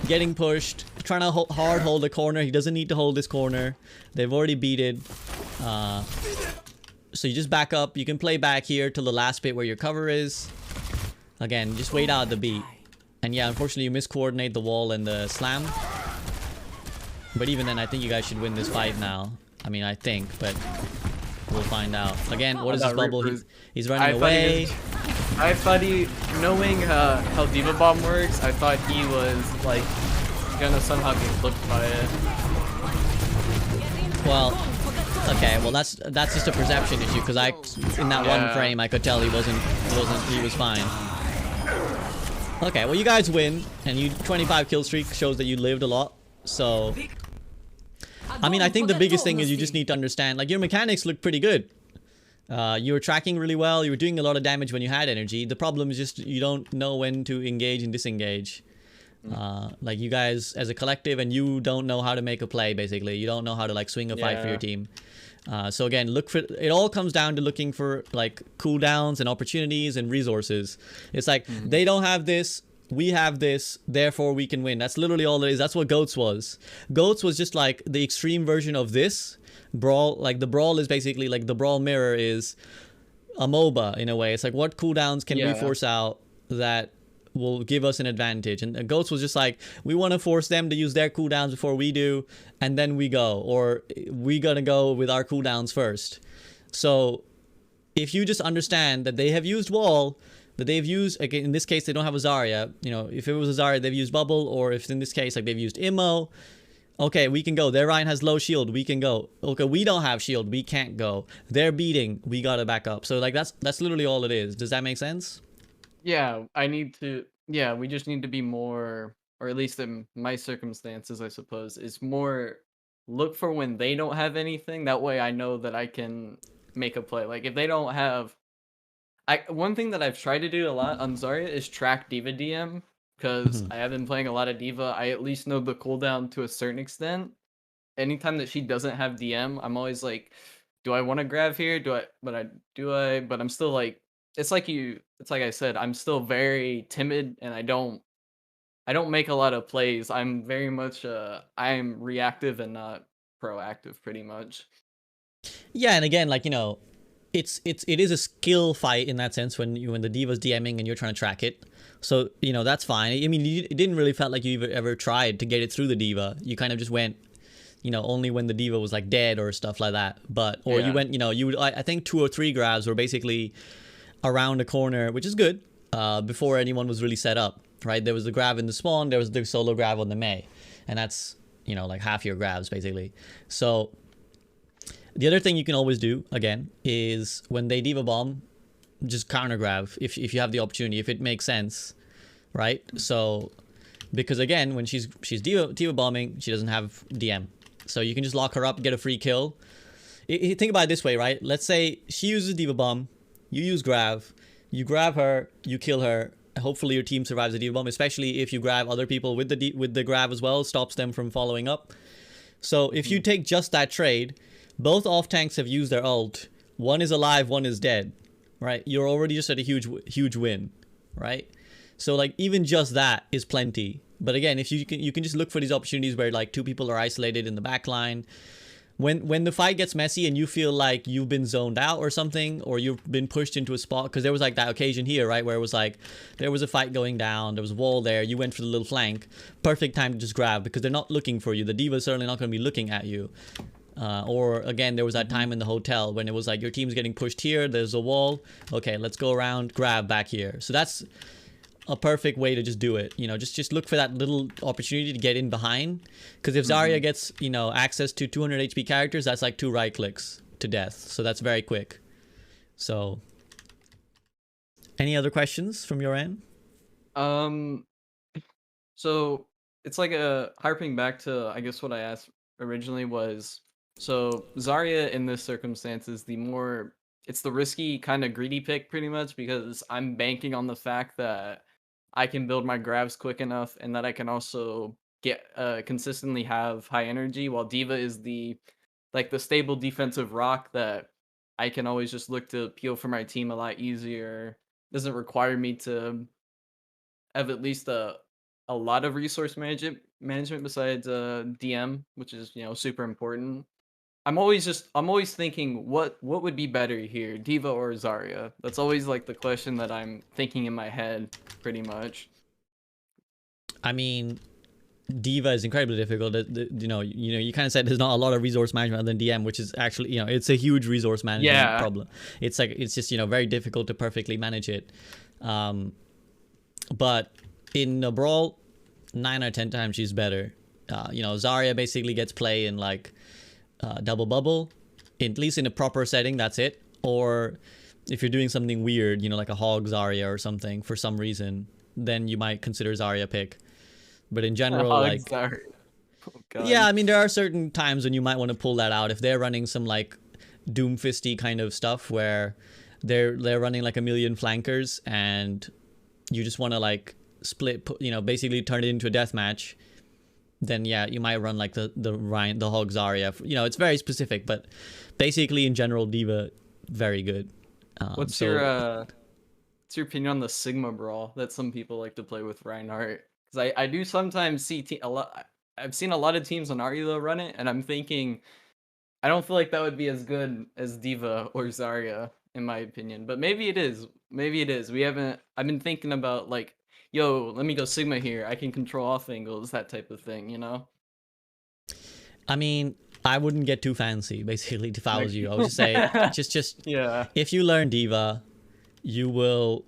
getting pushed, trying to hard hold the corner. He doesn't need to hold this corner. They've already beated. So you just back up. You can play back here till the last bit where your cover is. Again, just wait out the beat. And yeah, unfortunately you miscoordinate the wall and the slam. But even then, I think you guys should win this fight now. I mean, I think, but we'll find out. Again, what is this bubble? He's running away. I thought he, knowing how Diva Bomb works, I thought he was like gonna somehow get flipped by it. Well, okay, well that's just a perception issue because in that one frame I could tell he was fine. Okay, well you guys win, and you 25 kill streak shows that you lived a lot. So, I mean, I think the biggest thing is you just need to understand, like, your mechanics look pretty good. You were tracking really well. You were doing a lot of damage when you had energy. The problem is just you don't know when to engage and disengage. Like, you guys as a collective, and you don't know how to make a play, basically. You don't know how to, like, swing a fight for your team. So again, look for, it all comes down to looking for, like, cooldowns and opportunities and resources. It's like, they don't have this. We have this, therefore we can win. That's literally all it is. That's what GOATS was. GOATS was just like the extreme version of this. Brawl, like the Brawl is basically like the Brawl mirror is a MOBA in a way. It's like, what cooldowns can we force out that will give us an advantage? And GOATS was just like, we want to force them to use their cooldowns before we do, and then we go. Or we gonna go with our cooldowns first. So if you just understand that they have used Wall, that they've used, again, in this case, they don't have a Zarya. You know, if it was a Zarya, they've used Bubble, or if in this case, like, they've used Immo. Okay, we can go. Their Ryan has low shield, we can go. Okay, we don't have shield, we can't go. They're beating, we gotta back up. So, like, that's literally all it is. Does that make sense? Yeah, we just need to be more, or at least in my circumstances, I suppose, is more look for when they don't have anything. That way I know that I can make a play. Like, if they don't have... one thing that I've tried to do a lot on Zarya is track Diva DM, because I have been playing a lot of Diva. I at least know the cooldown to a certain extent. Anytime that she doesn't have DM, I'm always like, do I want to grab here? But I'm still like, it's like I said, I'm still very timid, and I don't make a lot of plays. I'm very much I'm reactive and not proactive, pretty much. Yeah, and again, like, you know, it is a skill fight in that sense when the Diva's DMing and you're trying to track it. So, you know, that's fine. I mean, it didn't really felt like you ever tried to get it through the Diva. You kind of just went, you know, only when the Diva was like dead or stuff like that. But, or you went, you know, I think 2 or 3 grabs were basically around the corner, which is good, before anyone was really set up, right? There was the grab in the spawn, there was the solo grab on the Mei. And that's, you know, like half your grabs basically. So, the other thing you can always do, again, is when they Diva Bomb, just counter grab if you have the opportunity, if it makes sense, right? So, because again, when she's Diva Bombing, she doesn't have DM. So you can just lock her up, get a free kill. Think about it this way, right? Let's say she uses Diva Bomb, you use grab, You grab her, you kill her. Hopefully your team survives the D.Va bomb, especially if you grab other people with the grab as well, stops them from following up. So if you take just that trade, both off tanks have used their ult. One is alive, one is dead, right? You're already just at a huge win, right? So like even just that is plenty. But again, if you can just look for these opportunities where like two people are isolated in the back line. When the fight gets messy and you feel like you've been zoned out or something, or you've been pushed into a spot, because there was like that occasion here, right, where it was like there was a fight going down, there was a wall there, you went for the little flank, perfect time to just grab, because they're not looking for you. The D.Va's certainly not going to be looking at you. Or again, there was that time in the hotel when it was like your team's getting pushed here, there's a wall, okay, let's go around, grab back here. So that's a perfect way to just do it. You know, just look for that little opportunity to get in behind, because if Zarya gets, you know, access to 200 HP characters, that's like 2 right clicks to death, so that's very quick. So any other questions from your end? So it's like harping back to, I guess, what I asked originally was, so Zarya in this circumstance is it's the risky kind of greedy pick pretty much, because I'm banking on the fact that I can build my grabs quick enough and that I can also get consistently have high energy, while D.Va is the stable defensive rock that I can always just look to peel for my team a lot easier. Doesn't require me to have at least a lot of resource management besides DM, which is, you know, super important. I'm always thinking what would be better here, D.Va or Zarya? That's always like the question that I'm thinking in my head, pretty much. I mean, D.Va is incredibly difficult. You know, you kind of said there's not a lot of resource management other than DM, which is actually, you know, it's a huge resource management problem. It's like, it's just, you know, very difficult to perfectly manage it. But in a brawl, 9 out of 10 times she's better. You know, Zarya basically gets play in like double bubble, at least in a proper setting, that's it. Or if you're doing something weird, you know, like a hog Zarya or something for some reason, then you might consider Zarya pick. But in general, like, Zarya. Oh, yeah, I mean, there are certain times when you might want to pull that out if they're running some like Doomfisty kind of stuff where they're running like a million flankers and you just want to like split, you know, basically turn it into a deathmatch. Then yeah, you might run like the hog Zarya. You know, it's very specific, but basically in general, D.Va very good. What's your opinion on the Sigma brawl that some people like to play with Reinhardt? Because I do sometimes see a lot. I've seen a lot of teams on Arilo run it, and I'm thinking I don't feel like that would be as good as D.Va or Zarya in my opinion. But maybe it is. Maybe it is. I've been thinking about like, yo, let me go Sigma here. I can control off angles, that type of thing, you know? I mean, I wouldn't get too fancy, basically, if I was you. I would just say, just yeah. If you learn D.Va, you will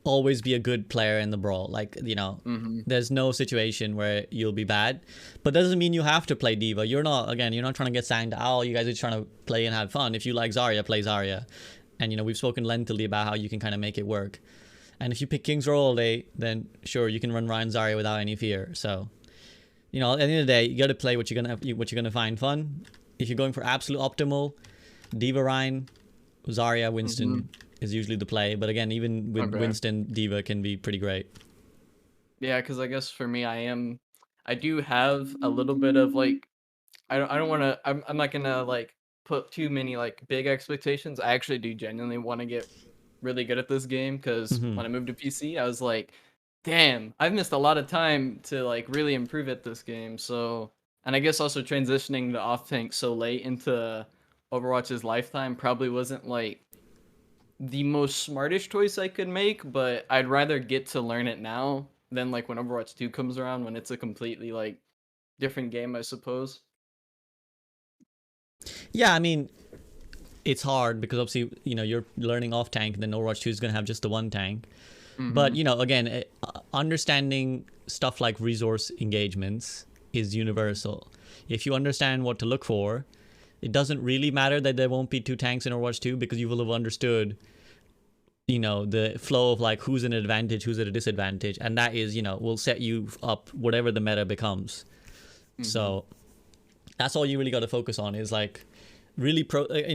always be a good player in the brawl. Like, you know, there's no situation where you'll be bad. But that doesn't mean you have to play D.Va. You're not trying to get signed out. Oh, you guys are just trying to play and have fun. If you like Zarya, play Zarya. And, you know, we've spoken lengthily about how you can kind of make it work. And if you pick King's Row all day, then sure, you can run Ryan Zarya without any fear. So, you know, at the end of the day, you got to play what you're gonna find fun. If you're going for absolute optimal, D.Va, Ryan, Zarya, Winston is usually the play. But again, even with Winston, D.Va can be pretty great. Yeah, because I guess for me, I do have a little bit of like, I don't want to. I'm not gonna like put too many like big expectations. I actually do genuinely want to get really good at this game, because when I moved to PC, I was like, damn, I've missed a lot of time to like really improve at this game. So, and I guess also transitioning the off tank so late into Overwatch's lifetime probably wasn't like the most smartest choice I could make, but I'd rather get to learn it now than like when Overwatch 2 comes around, when it's a completely like different game, I suppose. Yeah, I mean, it's hard because obviously, you know, you're learning off tank, and then Overwatch 2 is going to have just the one tank. But, you know, again, understanding stuff like resource engagements is universal. If you understand what to look for, it doesn't really matter that there won't be 2 tanks in Overwatch 2, because you will have understood, you know, the flow of like who's at an advantage, who's at a disadvantage. And that is, you know, will set you up whatever the meta becomes. So that's all you really got to focus on, is like really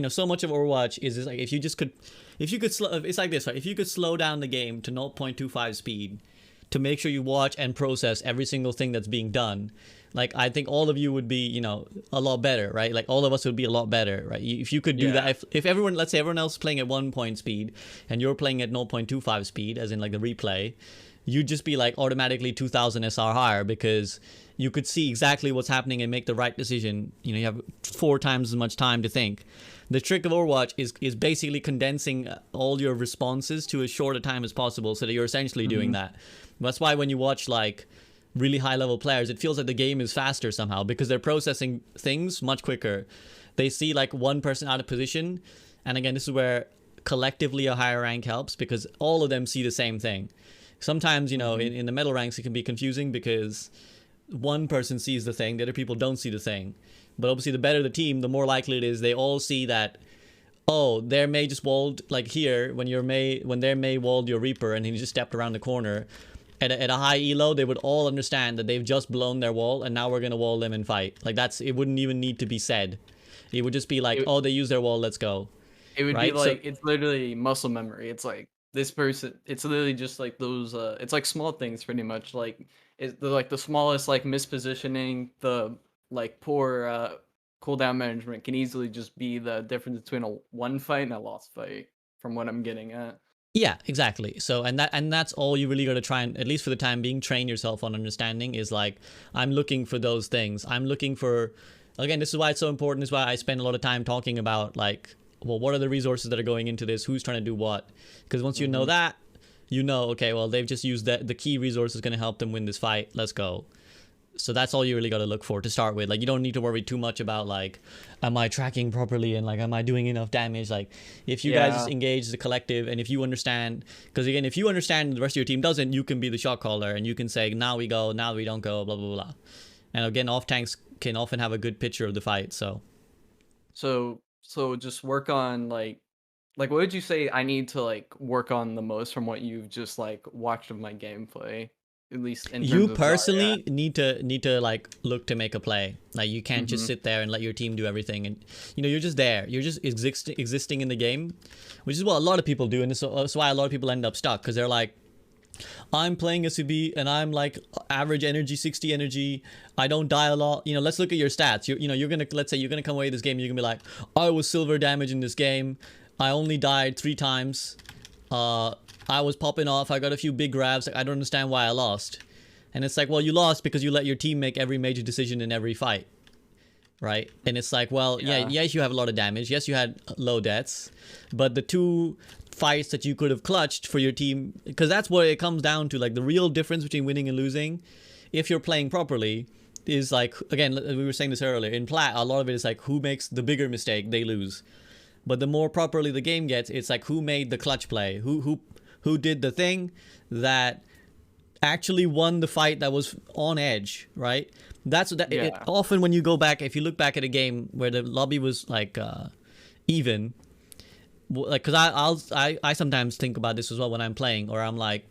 so much of Overwatch is like if you could slow, it's like this, right? If you could slow down the game to 0.25 speed to make sure you watch and process every single thing that's being done, like I think all of you would be, a lot better, right? Like all of us would be a lot better, right? If you could do that, if everyone, let's say everyone else is playing at 1 point speed and you're playing at 0.25 speed, as in like the replay, you'd just be like automatically 2000 SR higher because you could see exactly what's happening and make the right decision. You have 4 times as much time to think. The trick of Overwatch is basically condensing all your responses to as short a time as possible so that you're essentially doing that. That's why when you watch like really high level players, it feels like the game is faster somehow because they're processing things much quicker. They see like one person out of position, and again, this is where collectively a higher rank helps because all of them see the same thing. Sometimes, in the middle ranks, it can be confusing because one person sees the thing, the other people don't see the thing. But obviously, the better the team, the more likely it is they all see that, oh, their Mei just walled, like here, when their Mei walled your Reaper and he just stepped around the corner. At a high elo, they would all understand that they've just blown their wall and now we're going to wall them and fight. Like it wouldn't even need to be said. It would just be like, oh, they used their wall, let's go. It would be like, it's literally muscle memory. It's like, this person, it's literally just like those, it's like small things pretty much. Like, it's like the smallest like mispositioning, the like poor cooldown management can easily just be the difference between a won fight and a lost fight, from what I'm getting at. Yeah, exactly. So and that's all you really got to try and, at least for the time being, train yourself on understanding is like, I'm looking for those things. I'm looking for, again, this is why it's so important. This is why I spend a lot of time talking about like, well, what are the resources that are going into this? Who's trying to do what? Because once you know that, okay, well, they've just used the key resource is going to help them win this fight. Let's go. So that's all you really got to look for to start with. Like, you don't need to worry too much about like, am I tracking properly and like, am I doing enough damage? Like, if you guys just engage the collective and if you understand, because again, if you understand the rest of your team doesn't, you can be the shot caller and you can say, now we go, now we don't go, blah, blah, blah. And again, off tanks can often have a good picture of the fight. So just work on like what would you say I need to like work on the most from what you've just like watched of my gameplay? At least in terms you of personally Zarya. need to like look to make a play. Like you can't just sit there and let your team do everything, and you're just there. You're just existing in the game, which is what a lot of people do, and that's why a lot of people end up stuck because they're like, I'm playing SVB and I'm like average energy, 60 energy. I don't die a lot. Let's look at your stats. You're gonna, let's say you're gonna come away with this game. You're gonna be like, I was silver damage in this game. I only died 3 times. I was popping off. I got a few big grabs. I don't understand why I lost. And it's like, well, you lost because you let your team make every major decision in every fight. Right? And it's like, well, yes, you have a lot of damage. Yes, you had low deaths. But the 2 fights that you could have clutched for your team, because that's what it comes down to. Like, the real difference between winning and losing, if you're playing properly, is like, again, we were saying this earlier. In Plat, a lot of it is like, who makes the bigger mistake, they lose. But the more properly the game gets, it's like, who made the clutch play? Who did the thing that actually won the fight that was on edge, right? That's that. Yeah. Often when you go back, if you look back at a game where the lobby was like even, like, because I sometimes think about this as well when I'm playing, or I'm like,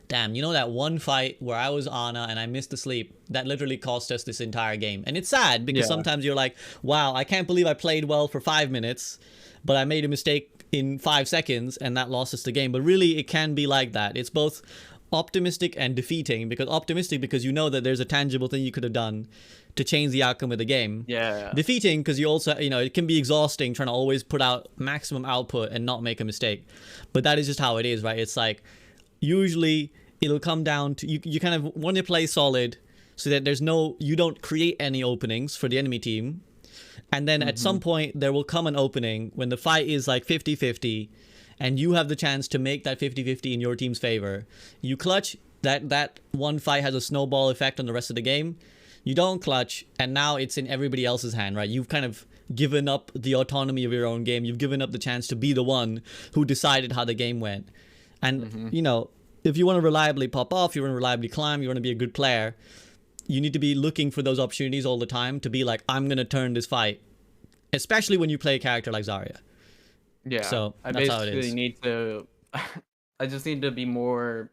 damn, that one fight where I was Ana and I missed the sleep, that literally cost us this entire game. And it's sad because sometimes you're like, wow, I can't believe I played well for 5 minutes, but I made a mistake in 5 seconds and that lost us the game. But really, it can be like that. It's both optimistic and defeating, because optimistic because you know that there's a tangible thing you could have done to change the outcome of the game. Defeating because you also, it can be exhausting trying to always put out maximum output and not make a mistake. But that is just how it is, right? It's like, usually it'll come down to you kind of want to play solid so that you don't create any openings for the enemy team. And then at some point there will come an opening when the fight is like 50-50 and you have the chance to make that 50-50 in your team's favor. You clutch, that one fight has a snowball effect on the rest of the game. You don't clutch, and now it's in everybody else's hand, right? You've kind of given up the autonomy of your own game. You've given up the chance to be the one who decided how the game went. And, if you want to reliably pop off, you want to reliably climb, you want to be a good player, you need to be looking for those opportunities all the time to be like, I'm going to turn this fight, especially when you play a character like Zarya. Yeah. So I that's how it basically is. need to, I just need to be more,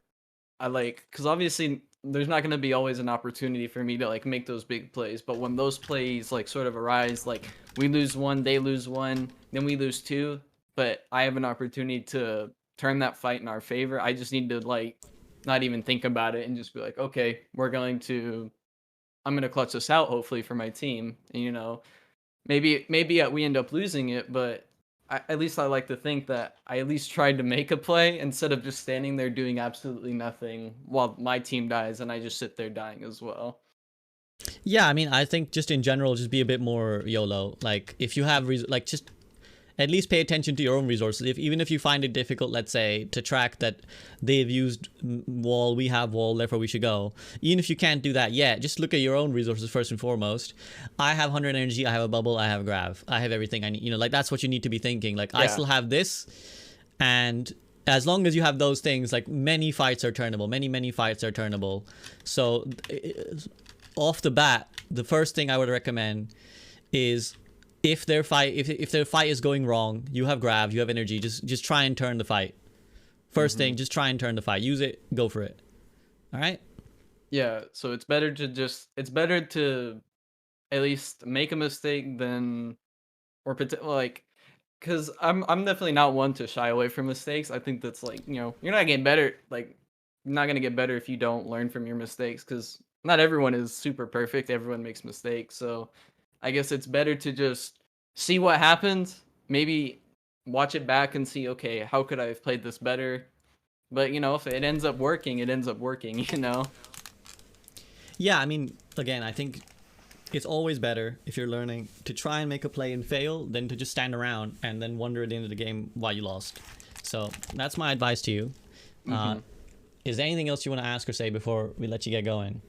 because obviously there's not gonna be always an opportunity for me to like make those big plays. But when those plays like sort of arise, like we lose one, they lose one, then we lose two, but I have an opportunity to turn that fight in our favor. I just need to like not even think about it and just be like, okay, I'm gonna clutch this out hopefully for my team. And, you know, maybe we end up losing it, but at least I like to think that I at least tried to make a play instead of just standing there doing absolutely nothing while my team dies and I just sit there dying as well. Yeah, I mean, I think just in general, just be a bit more YOLO. Like, if you have like, just at least pay attention to your own resources. Even if you find it difficult, let's say, to track that they've used wall, we have wall, therefore we should go. Even if you can't do that yet, just look at your own resources first and foremost. I have 100 energy, I have a bubble, I have a grav, I have everything I need. You know, like, that's what you need to be thinking. Like, I still have this, and as long as you have those things, like, many fights are turnable. Many fights are turnable. So off the bat, the first thing I would recommend is, if their fight is going wrong, you have grav, you have energy, just try and turn the fight. First thing, just try and turn the fight. Use it, go for it. All right? Yeah, so it's better to at least make a mistake than, or like, because I'm definitely not one to shy away from mistakes. I think that's like, you know, you're not getting better, like, you're not gonna get better if you don't learn from your mistakes, because not everyone is super perfect. Everyone makes mistakes, so I guess it's better to just see what happened, maybe watch it back and see, okay, how could I have played this better? But, you know, if it ends up working, it ends up working, you know? Yeah, I mean, again, I think it's always better, if you're learning, to try and make a play and fail than to just stand around and then wonder at the end of the game why you lost. So that's my advice to you. Is there anything else you want to ask or say before we let you get going?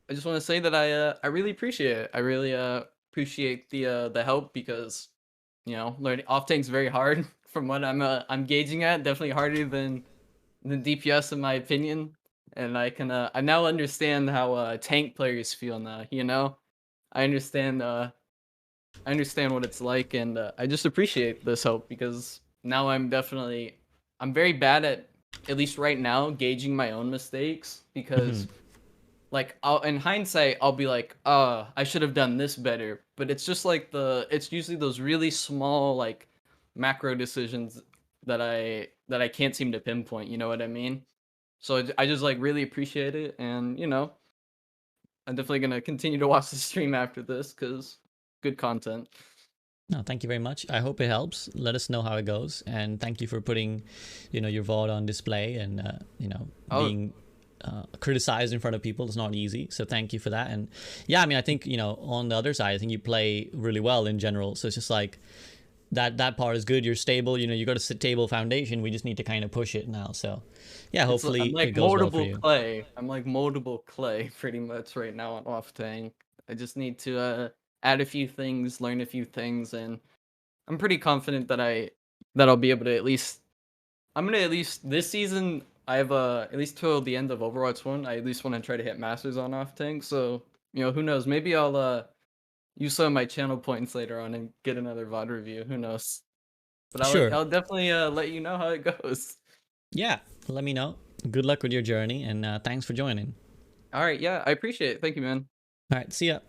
I just want to say that I really appreciate it. I really appreciate the help, because, you know, learning off tank's very hard from what I'm gauging at. Definitely harder than DPS in my opinion. And I now understand how tank players feel now. You know, I understand what it's like, and I just appreciate this help, because now I'm very bad at least right now, gauging my own mistakes, because like, in hindsight, I'll be like, I should have done this better. But it's just like it's usually those really small, like, macro decisions that I can't seem to pinpoint. You know what I mean? So I just like really appreciate it, and, you know, I'm definitely gonna continue to watch the stream after this, because good content. No, thank you very much. I hope it helps. Let us know how it goes, and thank you for putting, you know, your VOD on display, and you know, being criticized in front of people is not easy. So thank you for that. And yeah, I mean, I think, you know, on the other side, I think you play really well in general. So it's just like that part is good. You're stable. You know, you got a stable foundation. We just need to kind of push it now. So yeah, hopefully I'm like it goes well for moldable you. clay. I'm like moldable clay pretty much right now on off tank. I just need to add a few things, learn a few things, and I'm pretty confident that I'll be able to at least. I'm gonna at least this season. I have at least till the end of Overwatch 1. I at least want to try to hit masters on off tank. So, you know, who knows? Maybe I'll use some of my channel points later on and get another VOD review. Who knows? But Sure. I'll definitely let you know how it goes. Yeah, let me know. Good luck with your journey, and thanks for joining. All right, yeah, I appreciate it. Thank you, man. All right, see ya.